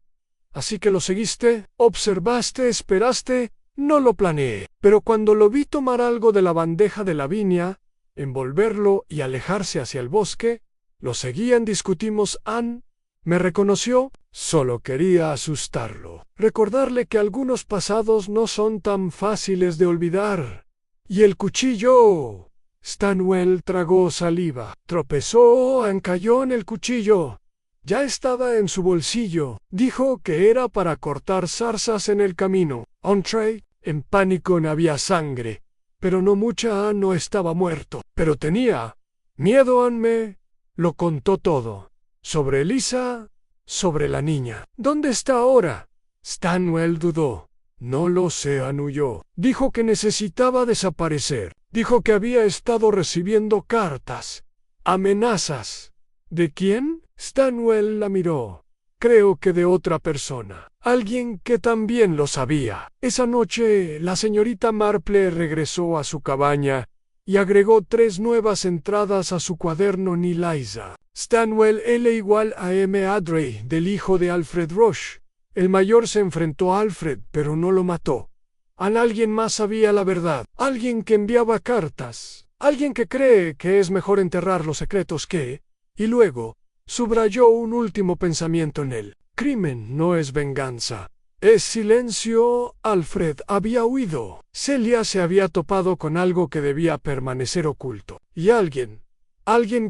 Así que lo seguiste, observaste, esperaste. No lo planeé, pero cuando lo vi tomar algo de la bandeja de Lavinia, envolverlo y alejarse hacia el bosque, lo seguían. Discutimos. Anne me reconoció. Solo quería asustarlo, recordarle que algunos pasados no son tan fáciles de olvidar. Y el cuchillo. Stanwell tragó saliva, tropezó, cayó en el cuchillo. Ya estaba en su bolsillo. Dijo que era para cortar zarzas en el camino. Entrei en pánico. No había sangre, pero no mucha. No estaba muerto, pero tenía miedo. Anne me lo contó todo. Sobre Elisa, sobre la niña. ¿Dónde está ahora? Stanwell dudó. No lo sé. Anne huyó. Dijo que necesitaba desaparecer. Dijo que había estado recibiendo cartas, amenazas. ¿De quién? Stanwell la miró. Creo que de otra persona. Alguien que también lo sabía. Esa noche la señorita Marple regresó a su cabaña y agregó 3 nuevas entradas a su cuaderno. Ni Liza. Stanwell L igual a M. Adrey, del hijo de Alfred Roche. El mayor se enfrentó a Alfred, pero no lo mató. Alguien más sabía la verdad. Alguien que enviaba cartas. Alguien que cree que es mejor enterrar los secretos que... Y luego subrayó un último pensamiento en él. Crimen no es venganza. Es silencio. Alfred había huido. Celia se había topado con algo que debía permanecer oculto. Y alguien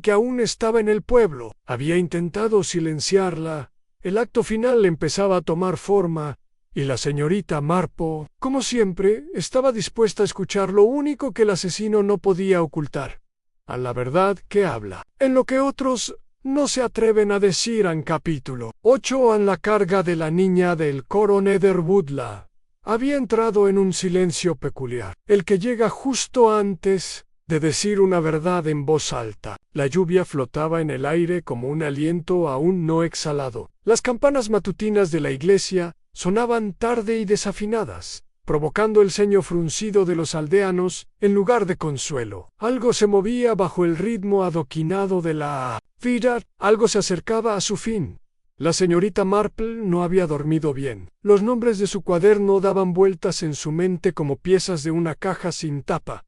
que aún estaba en el pueblo, había intentado silenciarla. El acto final empezaba a tomar forma, y la señorita Marple, como siempre, estaba dispuesta a escuchar lo único que el asesino no podía ocultar. A la verdad que habla. En lo que otros no se atreven a decir. En capítulo 8. La carga de la niña del coro Netherwoodla había entrado en un silencio peculiar, el que llega justo antes de decir una verdad en voz alta. La lluvia flotaba en el aire como un aliento aún no exhalado. Las campanas matutinas de la iglesia sonaban tarde y desafinadas, provocando el ceño fruncido de los aldeanos en lugar de consuelo. Algo se movía bajo el ritmo adoquinado de la vida. Algo se acercaba a su fin. La señorita Marple no había dormido bien. Los nombres de su cuaderno daban vueltas en su mente como piezas de una caja sin tapa.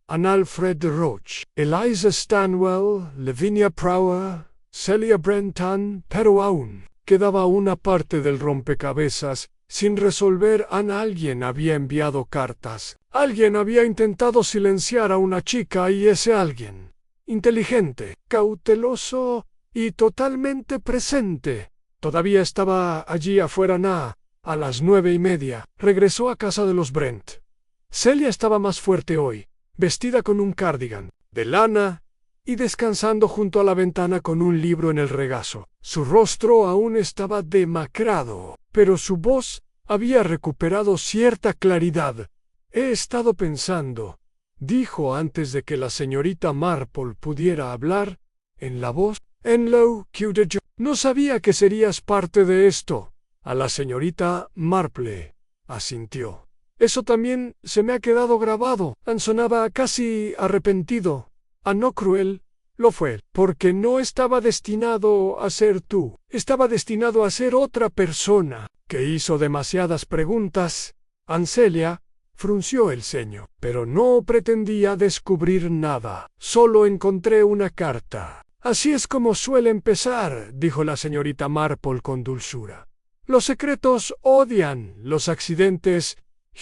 Anne Alfred Roche, Eliza Stanwell, Lavinia Prower, Celia Brenton, pero aún quedaba una parte del rompecabezas sin resolver. Alguien había enviado cartas. Alguien había intentado silenciar a una chica, y ese alguien, inteligente, cauteloso y totalmente presente, todavía estaba allí afuera. A las 9:30, regresó a casa de los Brent. Celia estaba más fuerte hoy, vestida con un cardigan de lana y descansando junto a la ventana con un libro en el regazo. Su rostro aún estaba demacrado, pero su voz había recuperado cierta claridad. He estado pensando, dijo antes de que la señorita Marple pudiera hablar, en la voz en low que yo. No sabía que serías parte de esto. A la señorita Marple asintió. Eso también se me ha quedado grabado. Sonaba casi arrepentido. No cruel. Lo fue, porque no estaba destinado a ser tú. Estaba destinado a ser otra persona. Que hizo demasiadas preguntas. Ancelia frunció el ceño, pero no pretendía descubrir nada. Solo encontré una carta. Así es como suele empezar, dijo la señorita Marple con dulzura. Los secretos odian los accidentes.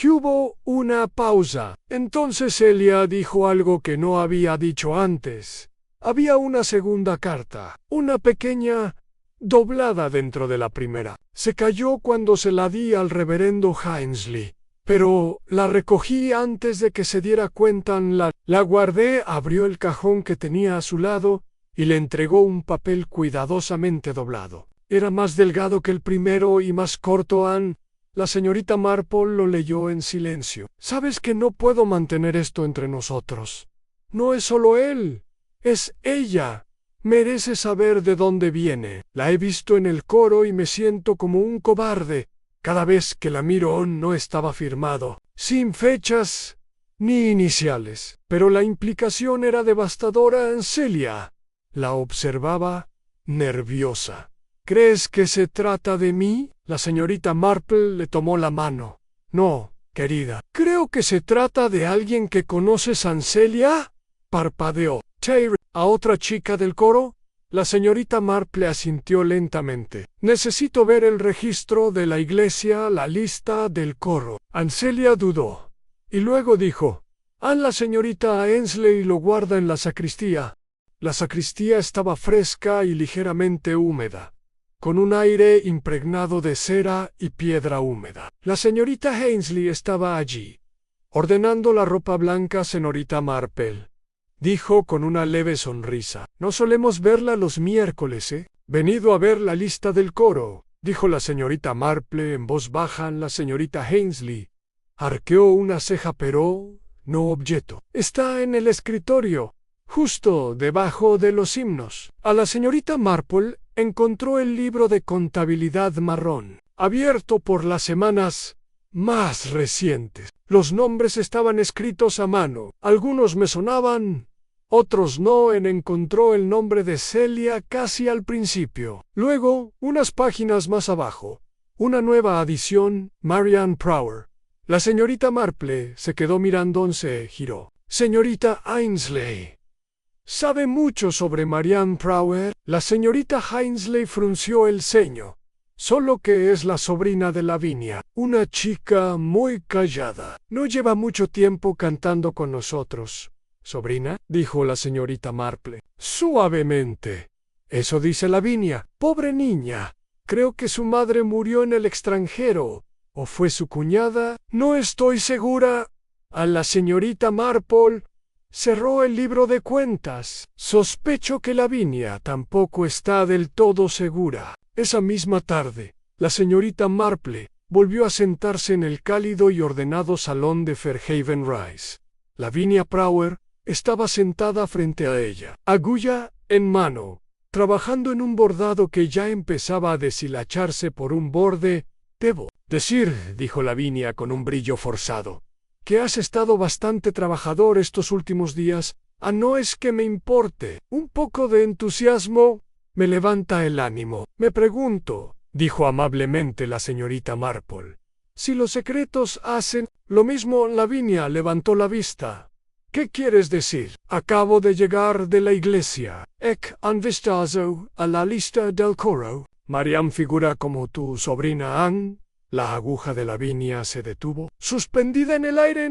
Hubo una pausa. Entonces Celia dijo algo que no había dicho antes. Había una segunda carta, una pequeña doblada dentro de la primera. Se cayó cuando se la di al reverendo Ainsley, pero la recogí antes de que se diera cuenta. La guardé, abrió el cajón que tenía a su lado y le entregó un papel cuidadosamente doblado. Era más delgado que el primero y más corto. La señorita Marple lo leyó en silencio. Sabes que no puedo mantener esto entre nosotros. No es solo él, es ella. Merece saber de dónde viene. La he visto en el coro y me siento como un cobarde. Cada vez que la miro no estaba firmado, sin fechas ni iniciales. Pero la implicación era devastadora. Celia la observaba nerviosa. ¿Crees que se trata de mí? La señorita Marple le tomó la mano. No, querida. Creo que se trata de alguien que conoces. Celia parpadeó. ¿A otra chica del coro? La señorita Marple asintió lentamente. Necesito ver el registro de la iglesia, la lista del coro. Celia dudó. Y luego dijo, la señorita Ainsley lo guarda en la sacristía. La sacristía estaba fresca y ligeramente húmeda, con un aire impregnado de cera y piedra húmeda. La señorita Ainsley estaba allí, ordenando la ropa blanca. Señorita Marple dijo con una leve sonrisa. No solemos verla los miércoles, ¿eh? Venido a ver la lista del coro, dijo la señorita Marple en voz baja. La señorita Ainsley arqueó una ceja pero no objetó. Está en el escritorio, justo debajo de los himnos. A la señorita Marple encontró el libro de contabilidad marrón, abierto por las semanas más recientes. Los nombres estaban escritos a mano. Algunos me sonaban, otros no. Encontró el nombre de Celia casi al principio. Luego, unas páginas más abajo, una nueva adición, Marianne Prower. La señorita Marple se quedó mirando. Se giró. Señorita Ainsley, ¿sabe mucho sobre Marianne Prower? La señorita Ainsley frunció el ceño. Solo que es la sobrina de Lavinia, una chica muy callada. No lleva mucho tiempo cantando con nosotros. ¿Sobrina?, dijo la señorita Marple suavemente. Eso dice Lavinia. Pobre niña. Creo que su madre murió en el extranjero. ¿O fue su cuñada? No estoy segura. A la señorita Marple cerró el libro de cuentas. Sospecho que Lavinia tampoco está del todo segura. Esa misma tarde, la señorita Marple volvió a sentarse en el cálido y ordenado salón de Fairhaven Rise. Lavinia Prower estaba sentada frente a ella, agulla en mano, trabajando en un bordado que ya empezaba a deshilacharse por un borde. Debo decir, dijo Lavinia con un brillo forzado, que has estado bastante trabajador estos últimos días. No es que me importe. Un poco de entusiasmo me levanta el ánimo. Me pregunto, dijo amablemente la señorita Marple, si los secretos hacen lo mismo. Lavinia levantó la vista. ¿Qué quieres decir? Acabo de llegar de la iglesia. Han vistazo a la lista del coro. Marianne figura como tu sobrina Anne. La aguja de Lavinia se detuvo, suspendida en el aire.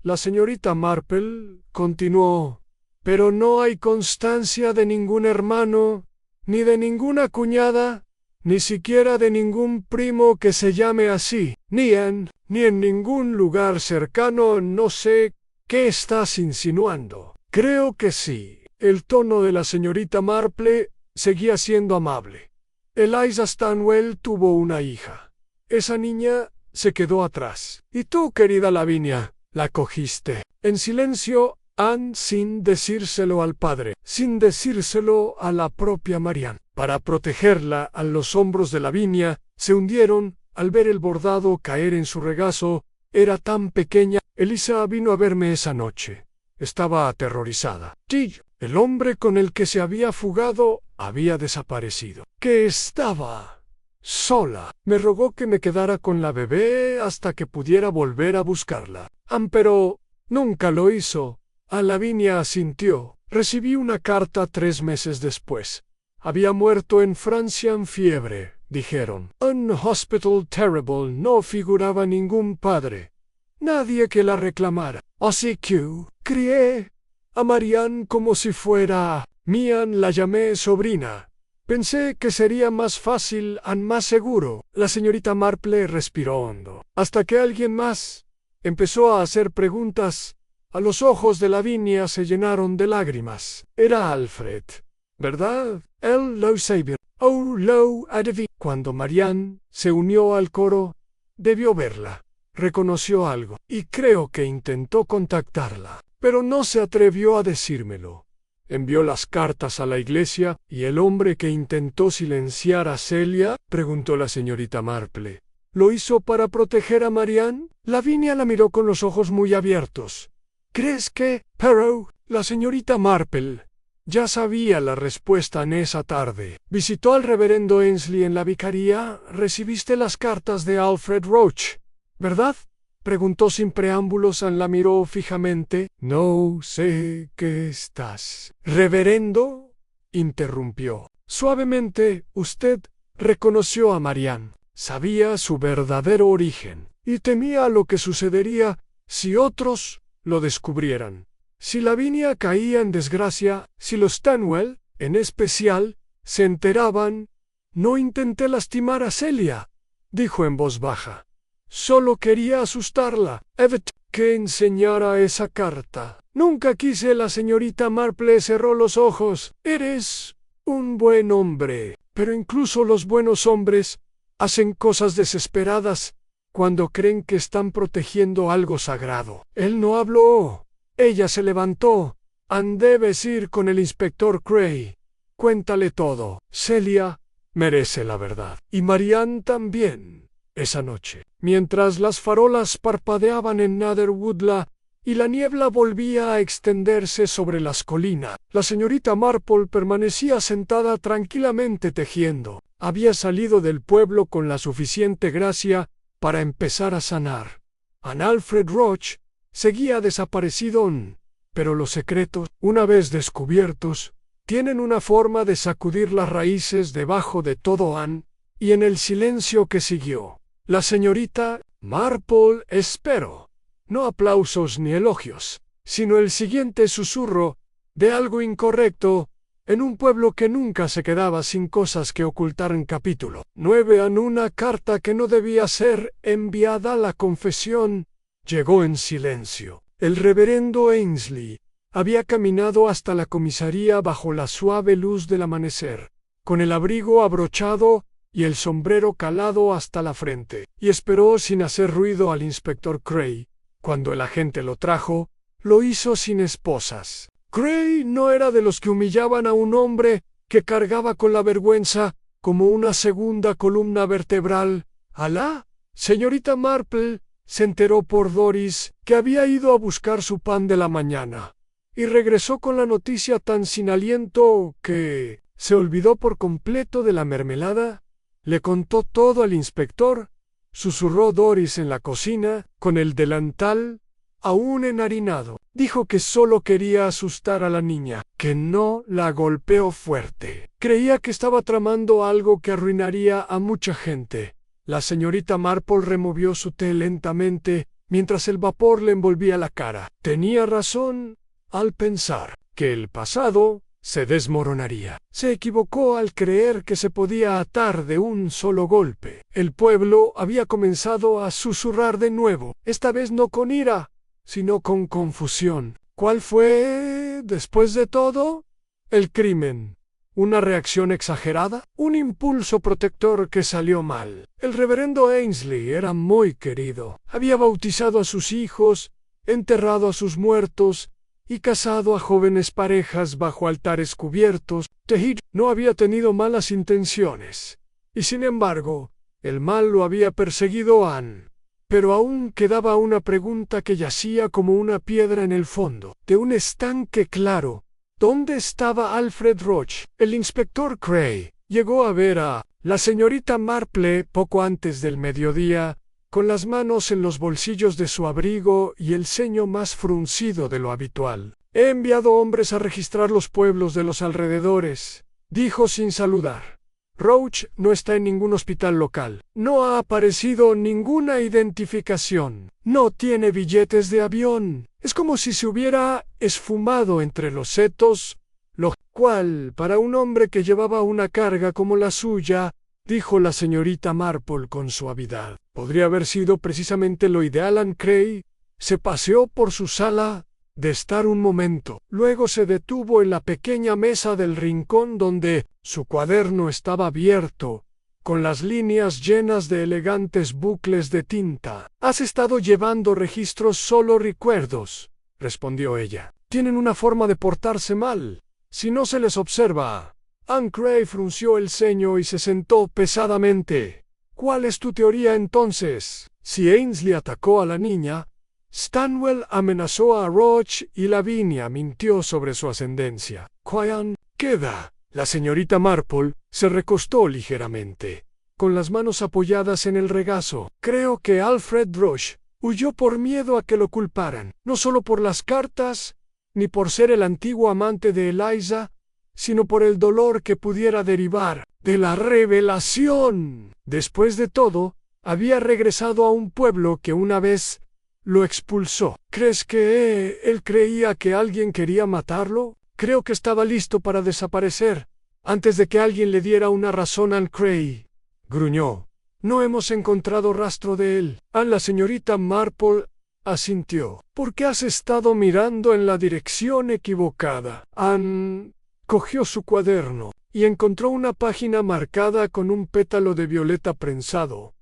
La señorita Marple continuó. Pero no hay constancia de ningún hermano, ni de ninguna cuñada, ni siquiera de ningún primo que se llame así, ni en ningún lugar cercano. No sé qué estás insinuando. Creo que sí. El tono de la señorita Marple seguía siendo amable. Eliza Stanwell tuvo una hija. Esa niña se quedó atrás. ¿Y tú, querida Lavinia? la cogiste. En silencio, Anne, sin decírselo al padre, sin decírselo a la propia Marianne. Para protegerla, a los hombros de Lavinia se hundieron al ver el bordado caer en su regazo. Era tan pequeña. Elisa vino a verme esa noche. Estaba aterrorizada. Gillo, el hombre con el que se había fugado, había desaparecido. Que estaba sola. Me rogó que me quedara con la bebé hasta que pudiera volver a buscarla. Pero nunca lo hizo. A Lavinia asintió. Recibí una carta 3 meses después. Había muerto en Francia en fiebre, dijeron. Un hospital terrible, no figuraba ningún padre. Nadie que la reclamara. Así que crié a Marianne como si fuera mía. La llamé sobrina. Pensé que sería más fácil y más seguro. La señorita Marple respiró hondo, hasta que alguien más empezó a hacer preguntas. A los ojos de Lavinia se llenaron de lágrimas. Era Alfred, ¿verdad? Él lo sabía. Oh, lo adiviné. Cuando Marianne se unió al coro, debió verla. Reconoció algo, y creo que intentó contactarla, pero no se atrevió a decírmelo. Envió las cartas a la iglesia, ¿y el hombre que intentó silenciar a Celia? Preguntó la señorita Marple. ¿Lo hizo para proteger a Marianne? Lavinia la miró con los ojos muy abiertos. ¿Crees que? Pero la señorita Marple ya sabía la respuesta en esa tarde. Visitó al reverendo Ainsley en la vicaría. Recibiste las cartas de Alfred Roach, ¿verdad? Preguntó sin preámbulos. Anne la miró fijamente. No sé qué estás. Reverendo, interrumpió. Suavemente, usted reconoció a Marianne. Sabía su verdadero origen, y temía lo que sucedería si otros lo descubrieran. Si Lavinia caía en desgracia, si los Stanwell, en especial, se enteraban. No intenté lastimar a Celia, dijo en voz baja. Solo quería asustarla. Evet, que enseñara esa carta. Nunca quise. La señorita Marple cerró los ojos. Eres un buen hombre, pero incluso los buenos hombres hacen cosas desesperadas cuando creen que están protegiendo algo sagrado. Él no habló. Ella se levantó. Anne, debes ir con el inspector Cray. Cuéntale todo. Celia merece la verdad. Y Marianne también. Esa noche, mientras las farolas parpadeaban en Netherwood y la niebla volvía a extenderse sobre las colinas, la señorita Marple permanecía sentada tranquilamente tejiendo. Había salido del pueblo con la suficiente gracia para empezar a sanar. Alfred Roach seguía desaparecido, pero los secretos, una vez descubiertos, tienen una forma de sacudir las raíces debajo de todo. Anne, y en el silencio que siguió, la señorita Marple esperó. No aplausos ni elogios, sino el siguiente susurro de algo incorrecto en un pueblo que nunca se quedaba sin cosas que ocultar. En capítulo 9. Una carta que no debía ser enviada. La confesión llegó en silencio. El reverendo Ainsley había caminado hasta la comisaría bajo la suave luz del amanecer, con el abrigo abrochado y el sombrero calado hasta la frente, y esperó sin hacer ruido al inspector Cray. Cuando el agente lo trajo, lo hizo sin esposas. Cray no era de los que humillaban a un hombre que cargaba con la vergüenza como una segunda columna vertebral. Alá, señorita Marple se enteró por Doris que había ido a buscar su pan de la mañana, y regresó con la noticia tan sin aliento que se olvidó por completo de la mermelada. Le contó todo al inspector, susurró Doris en la cocina, con el delantal aún enharinado. Dijo que solo quería asustar a la niña, que no la golpeó fuerte. Creía que estaba tramando algo que arruinaría a mucha gente. La señorita Marple removió su té lentamente, mientras el vapor le envolvía la cara. Tenía razón al pensar que el pasado se desmoronaría. Se equivocó al creer que se podía atar de un solo golpe. El pueblo había comenzado a susurrar de nuevo, esta vez no con ira, sino con confusión. ¿Cuál fue, después de todo, el crimen? ¿Una reacción exagerada? ¿Un impulso protector que salió mal? El reverendo Ainsley era muy querido. Había bautizado a sus hijos enterrado a sus muertos y casado a jóvenes parejas bajo altares cubiertos. Tehid no había tenido malas intenciones, y sin embargo, el mal lo había perseguido a Anne. Pero aún quedaba una pregunta que yacía como una piedra en el fondo de un estanque claro. ¿Dónde estaba Alfred Roach? El inspector Cray llegó a ver a la señorita Marple poco antes del mediodía, con las manos en los bolsillos de su abrigo y el ceño más fruncido de lo habitual. «He enviado hombres a registrar los pueblos de los alrededores», dijo sin saludar. «Roach no está en ningún hospital local. No ha aparecido ninguna identificación. No tiene billetes de avión. Es como si se hubiera esfumado entre los setos, lo cual, para un hombre que llevaba una carga como la suya», dijo la señorita Marple con suavidad, «podría haber sido precisamente lo ideal». Anne Cray se paseó por su sala de estar un momento. Luego se detuvo en la pequeña mesa del rincón donde su cuaderno estaba abierto, con las líneas llenas de elegantes bucles de tinta. «¿Has estado llevando registros? Solo recuerdos», respondió ella. «Tienen una forma de portarse mal, si no se les observa». Anne Cray frunció el ceño y se sentó pesadamente. «¿Cuál es tu teoría entonces? Si Ainsley atacó a la niña, Stanwell amenazó a Roach y Lavinia mintió sobre su ascendencia. ¿Quién queda?» La señorita Marple se recostó ligeramente, con las manos apoyadas en el regazo. «Creo que Alfred Roach huyó por miedo a que lo culparan, no solo por las cartas, ni por ser el antiguo amante de Eliza, sino por el dolor que pudiera derivar de la revelación. Después de todo, había regresado a un pueblo que una vez lo expulsó. ¿Crees que él creía que alguien quería matarlo? Creo que estaba listo para desaparecer antes de que alguien le diera una razón a Anne Cray», gruñó. «No hemos encontrado rastro de él». La señorita Marple asintió. «¿Por qué has estado mirando en la dirección equivocada?» Anne cogió su cuaderno y encontró una página marcada con un pétalo de violeta prensado.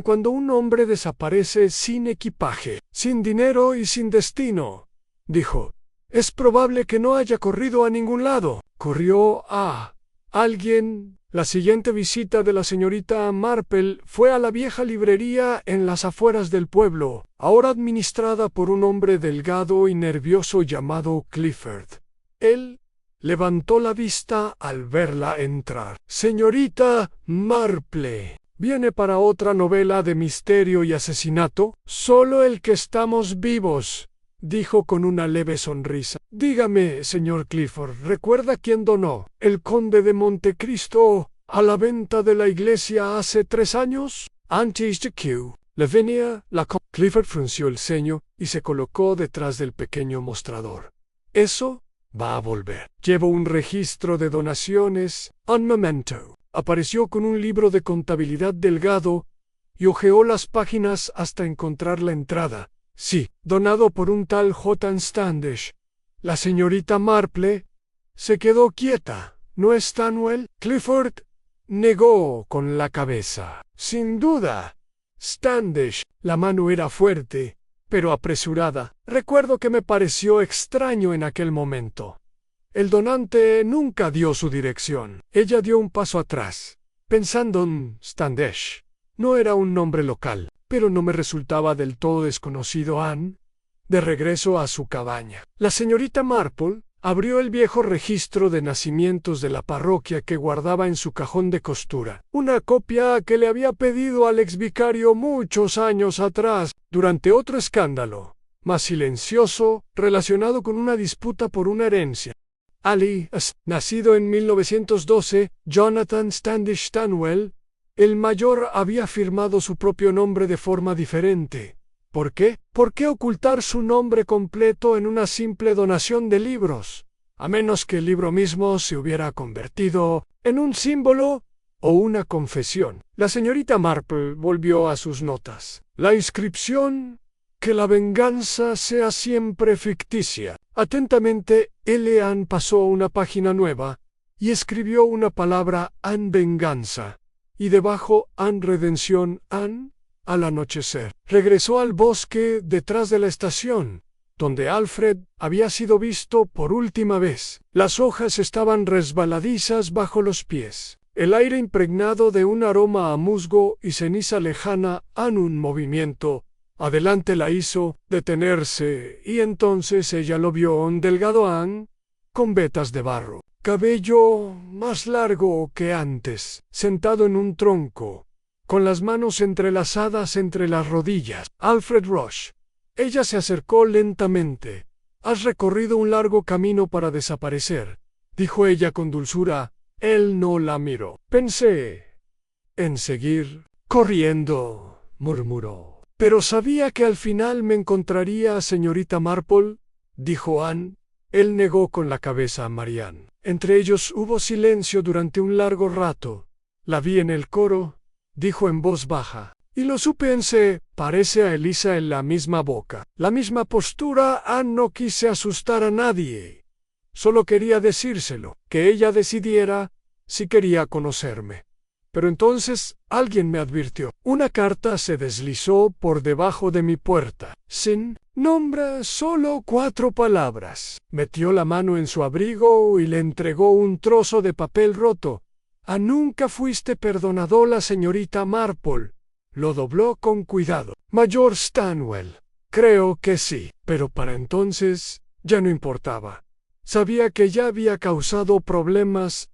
«Cuando un hombre desaparece sin equipaje, sin dinero y sin destino», dijo, «es probable que no haya corrido a ningún lado. Corrió a alguien». La siguiente visita de la señorita Marple fue a la vieja librería en las afueras del pueblo, ahora administrada por un hombre delgado y nervioso llamado Clifford. Él levantó la vista al verla entrar. «Señorita Marple, ¿viene para otra novela de misterio y asesinato?» «Solo el que estamos vivos», dijo con una leve sonrisa. «Dígame, señor Clifford, ¿recuerda quién donó el conde de Montecristo a la venta de la iglesia hace 3 años? Antes de que Lavinia la Clifford frunció el ceño y se colocó detrás del pequeño mostrador. «Eso va a volver. Llevo un registro de donaciones». Un momento. Apareció con un libro de contabilidad delgado y hojeó las páginas hasta encontrar la entrada. «Sí, donado por un tal J. Standish». La señorita Marple se quedó quieta. «¿No es Stanwell?» Clifford negó con la cabeza. «Sin duda, Standish». La mano era fuerte, pero apresurada. «Recuerdo que me pareció extraño en aquel momento. El donante nunca dio su dirección». Ella dio un paso atrás, pensando en Standish. No era un nombre local, pero no me resultaba del todo desconocido. Anne, de regreso a su cabaña. La señorita Marple abrió el viejo registro de nacimientos de la parroquia que guardaba en su cajón de costura, una copia que le había pedido al exvicario muchos años atrás, durante otro escándalo, más silencioso, relacionado con una disputa por una herencia. Alias, nacido en 1912, Jonathan Standish Stanwell, el mayor había firmado su propio nombre de forma diferente. ¿Por qué? ¿Por qué ocultar su nombre completo en una simple donación de libros? A menos que el libro mismo se hubiera convertido en un símbolo o una confesión. La señorita Marple volvió a sus notas. La inscripción: «Que la venganza sea siempre ficticia». Atentamente, Anne pasó a una página nueva y escribió una palabra: «Anne venganza», y debajo: «Anne redención, Anne al anochecer». Regresó al bosque detrás de la estación donde Alfred había sido visto por última vez. Las hojas estaban resbaladizas bajo los pies. El aire impregnado de un aroma a musgo y ceniza lejana en un movimiento adelante la hizo detenerse, y entonces ella lo vio un delgado con vetas de barro, cabello más largo que antes, sentado en un tronco, con las manos entrelazadas entre las rodillas. Alfred Rush. Ella se acercó lentamente. «Has recorrido un largo camino para desaparecer», dijo ella con dulzura. Él no la miró. «Pensé en seguir corriendo», murmuró. «Pero sabía que al final me encontraría, señorita Marple», dijo Anne. Él negó con la cabeza a Marianne. Entre ellos hubo silencio durante un largo rato. «La vi en el coro», dijo en voz baja. «Y lo supe se parece a Elisa en la misma boca, la misma postura. No quise asustar a nadie. Solo quería decírselo, que ella decidiera si quería conocerme. Pero entonces alguien me advirtió. Una carta se deslizó por debajo de mi puerta, sin nombre, solo 4 palabras. Metió la mano en su abrigo y le entregó un trozo de papel roto. Nunca fuiste perdonado, señorita Marple». Lo dobló con cuidado. «Mayor Stanwell». «Creo que sí». Pero para entonces ya no importaba. Sabía que ya había causado problemas.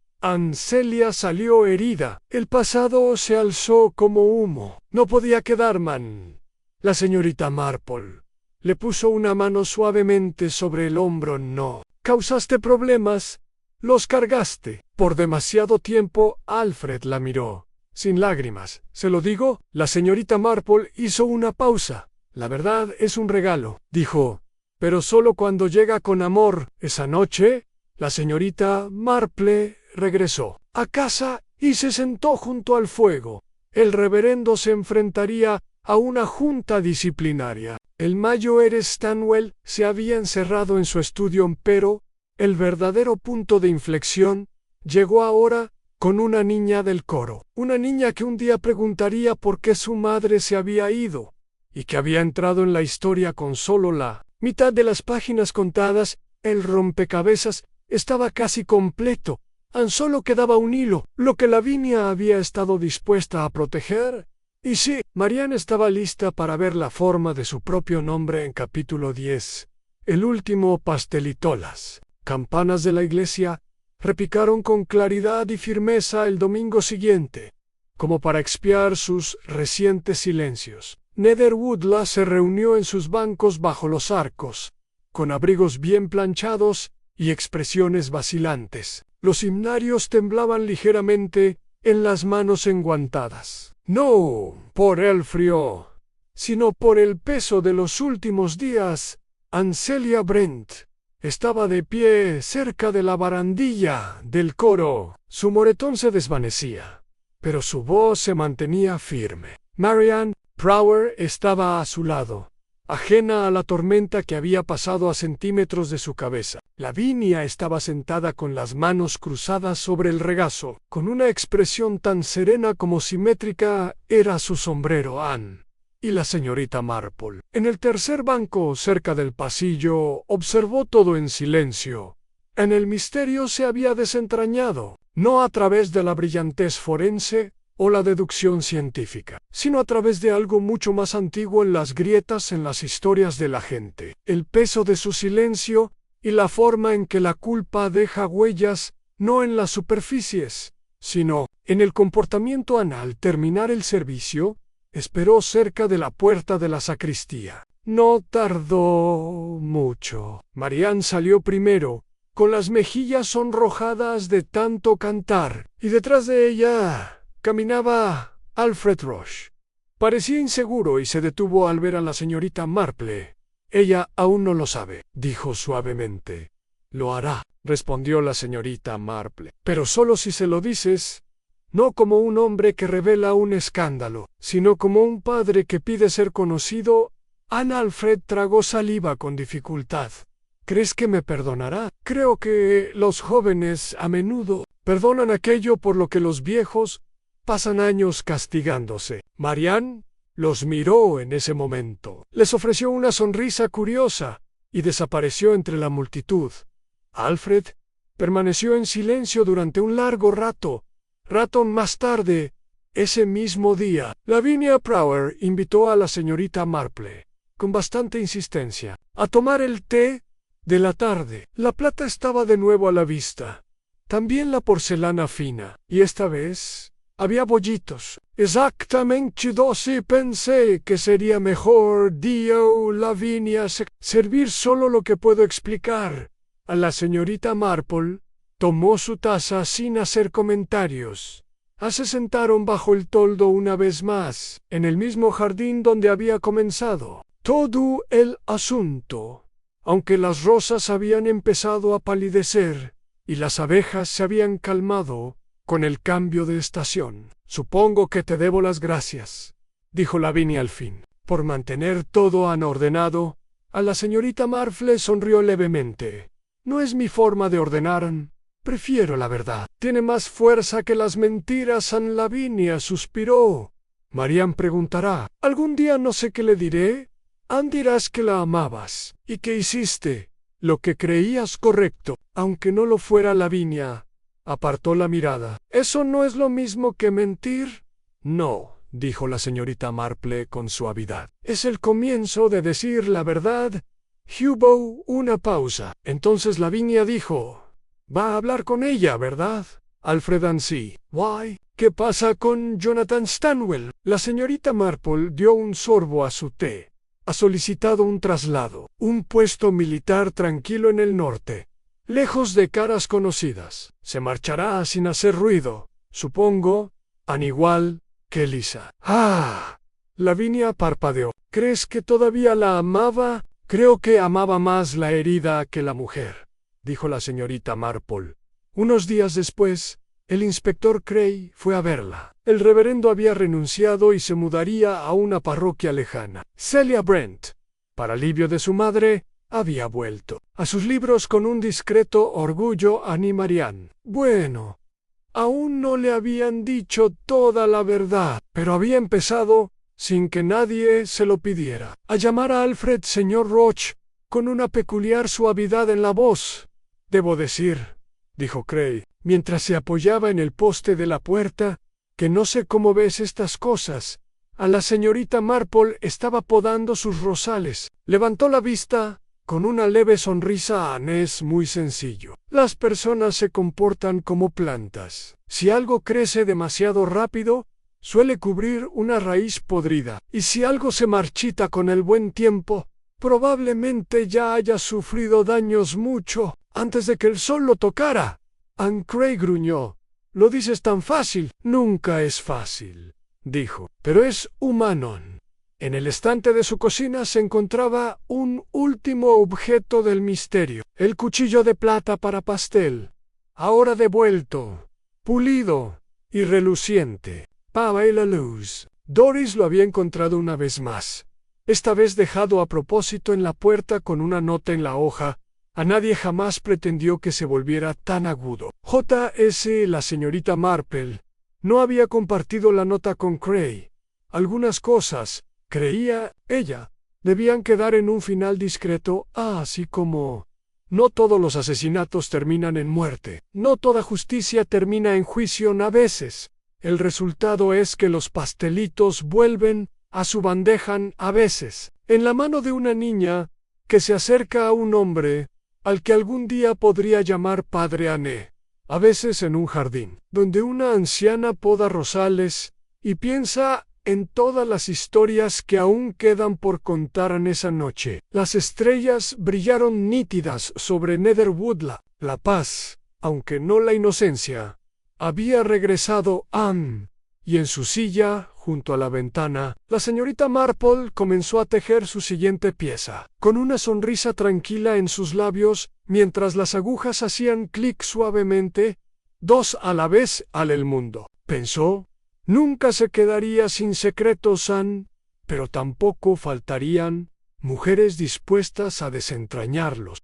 Celia salió herida. El pasado se alzó como humo. No podía quedar man. La señorita Marple le puso una mano suavemente sobre el hombro. «No. Causaste problemas. Los cargaste». Por demasiado tiempo Alfred la miró, sin lágrimas. «¿Se lo digo?» La señorita Marple hizo una pausa. «La verdad es un regalo», dijo, «pero solo cuando llega con amor». Esa noche, la señorita Marple regresó a casa y se sentó junto al fuego. El reverendo se enfrentaría a una junta disciplinaria. El mayor Stanwell se había encerrado en su estudio, pero el verdadero punto de inflexión llegó ahora con una niña del coro. Una niña que un día preguntaría por qué su madre se había ido, y que había entrado en la historia con solo la mitad de las páginas contadas. El rompecabezas estaba casi completo. Solo quedaba un hilo, lo que Lavinia había estado dispuesta a proteger. Y sí, Marianne estaba lista para ver la forma de su propio nombre en capítulo 10. El último pastelito. Las campanas de la iglesia repicaron con claridad y firmeza el domingo siguiente, como para expiar sus recientes silencios. Netherwood se reunió en sus bancos bajo los arcos, con abrigos bien planchados y expresiones vacilantes. Los himnarios temblaban ligeramente en las manos enguantadas. No por el frío, sino por el peso de los últimos días. Celia Brent estaba de pie cerca de la barandilla del coro. Su moretón se desvanecía, pero su voz se mantenía firme. Marianne Prower estaba a su lado, ajena a la tormenta que había pasado a centímetros de su cabeza. Lavinia estaba sentada con las manos cruzadas sobre el regazo, con una expresión tan serena como simétrica era su sombrero. Anne y la señorita Marple, en el tercer banco cerca del pasillo, observó todo en silencio. En el misterio se había desentrañado, no a través de la brillantez forense o la deducción científica, sino a través de algo mucho más antiguo en las grietas en las historias de la gente. El peso de su silencio y la forma en que la culpa deja huellas, no en las superficies, sino en el comportamiento. Ana, al terminar el servicio, esperó cerca de la puerta de la sacristía. No tardó mucho. Marianne salió primero, con las mejillas sonrojadas de tanto cantar, y detrás de ella caminaba Alfred Rush. Parecía inseguro y se detuvo al ver a la señorita Marple. «Ella aún no lo sabe», dijo suavemente. «Lo hará», respondió la señorita Marple. «Pero solo si se lo dices, no como un hombre que revela un escándalo, sino como un padre que pide ser conocido». Alfred tragó saliva con dificultad. «¿Crees que me perdonará?» «Creo que los jóvenes a menudo perdonan aquello por lo que los viejos pasan años castigándose». Marianne los miró en ese momento. Les ofreció una sonrisa curiosa, y desapareció entre la multitud. Alfred permaneció en silencio durante un largo rato. Más tarde, ese mismo día, Lavinia Power invitó a la señorita Marple, con bastante insistencia, a tomar el té de la tarde. La plata estaba de nuevo a la vista. También la porcelana fina, y esta vez había bollitos. Exactamente 12 pensé que sería mejor, dijo Lavinia, servir solo lo que puedo explicar. A la señorita Marple tomó su taza sin hacer comentarios. Se sentaron bajo el toldo una vez más, en el mismo jardín donde había comenzado todo el asunto. Aunque las rosas habían empezado a palidecer y las abejas se habían calmado con el cambio de estación. Supongo que te debo las gracias, dijo Lavinia al fin, por mantener todo ordenado. A la señorita Marple sonrió levemente. No es mi forma de ordenar. Prefiero la verdad. Tiene más fuerza que las mentiras. Lavinia suspiró. Marian preguntará. Algún día no sé qué le diré. Dirás que la amabas y que hiciste lo que creías correcto, aunque no lo fuera. Lavinia apartó la mirada. ¿Eso no es lo mismo que mentir? No, dijo la señorita Marple con suavidad. Es el comienzo de decir la verdad. Hubo una pausa. Entonces Lavinia dijo: Va a hablar con ella, ¿verdad? Alfred ansí. Why? ¿Qué pasa con Jonathan Stanwell? La señorita Marple dio un sorbo a su té. Ha solicitado un traslado, un puesto militar tranquilo en el norte, lejos de caras conocidas. Se marchará sin hacer ruido, supongo, al igual que Lisa. Lavinia parpadeó. ¿Crees que todavía la amaba? Creo que amaba más la herida que la mujer, dijo la señorita Marple. Unos días después, el inspector Cray fue a verla. El reverendo había renunciado y se mudaría a una parroquia lejana. Celia Brent, para alivio de su madre, había vuelto a sus libros con un discreto orgullo. Marian. Bueno, aún no le habían dicho toda la verdad, pero había empezado, sin que nadie se lo pidiera, a llamar a Alfred señor Roch, con una peculiar suavidad en la voz. Debo decir, dijo Cray, mientras se apoyaba en el poste de la puerta, que no sé cómo ves estas cosas. A la señorita Marple estaba podando sus rosales. Levantó la vista, con una leve sonrisa. Es muy sencillo. Las personas se comportan como plantas. Si algo crece demasiado rápido, suele cubrir una raíz podrida. Y si algo se marchita con el buen tiempo, probablemente ya haya sufrido daños mucho antes de que el sol lo tocara. Cray gruñó. Lo dices tan fácil. Nunca es fácil, dijo, pero es humano. En el estante de su cocina se encontraba un último objeto del misterio, el cuchillo de plata para pastel, ahora devuelto, pulido y reluciente. Pava y la luz. Doris lo había encontrado una vez más, esta vez dejado a propósito en la puerta con una nota en la hoja. A nadie jamás pretendió que se volviera tan agudo. J.S. La señorita Marple no había compartido la nota con Cray. Algunas cosas, creía ella, debían quedar en un final discreto, así como: no todos los asesinatos terminan en muerte. No toda justicia termina en juicio. A veces, el resultado es que los pastelitos vuelven a su bandeja. A veces, en la mano de una niña que se acerca a un hombre al que algún día podría llamar padre. A veces en un jardín, donde una anciana poda rosales y piensa en todas las historias que aún quedan por contar. Esa noche, las estrellas brillaron nítidas sobre Netherwood. La paz, aunque no la inocencia, había regresado. Y en su silla, junto a la ventana, la señorita Marple comenzó a tejer su siguiente pieza, con una sonrisa tranquila en sus labios, mientras las agujas hacían clic suavemente. Dos a la vez. El mundo, pensó, nunca se quedaría sin secretos, pero tampoco faltarían mujeres dispuestas a desentrañarlos.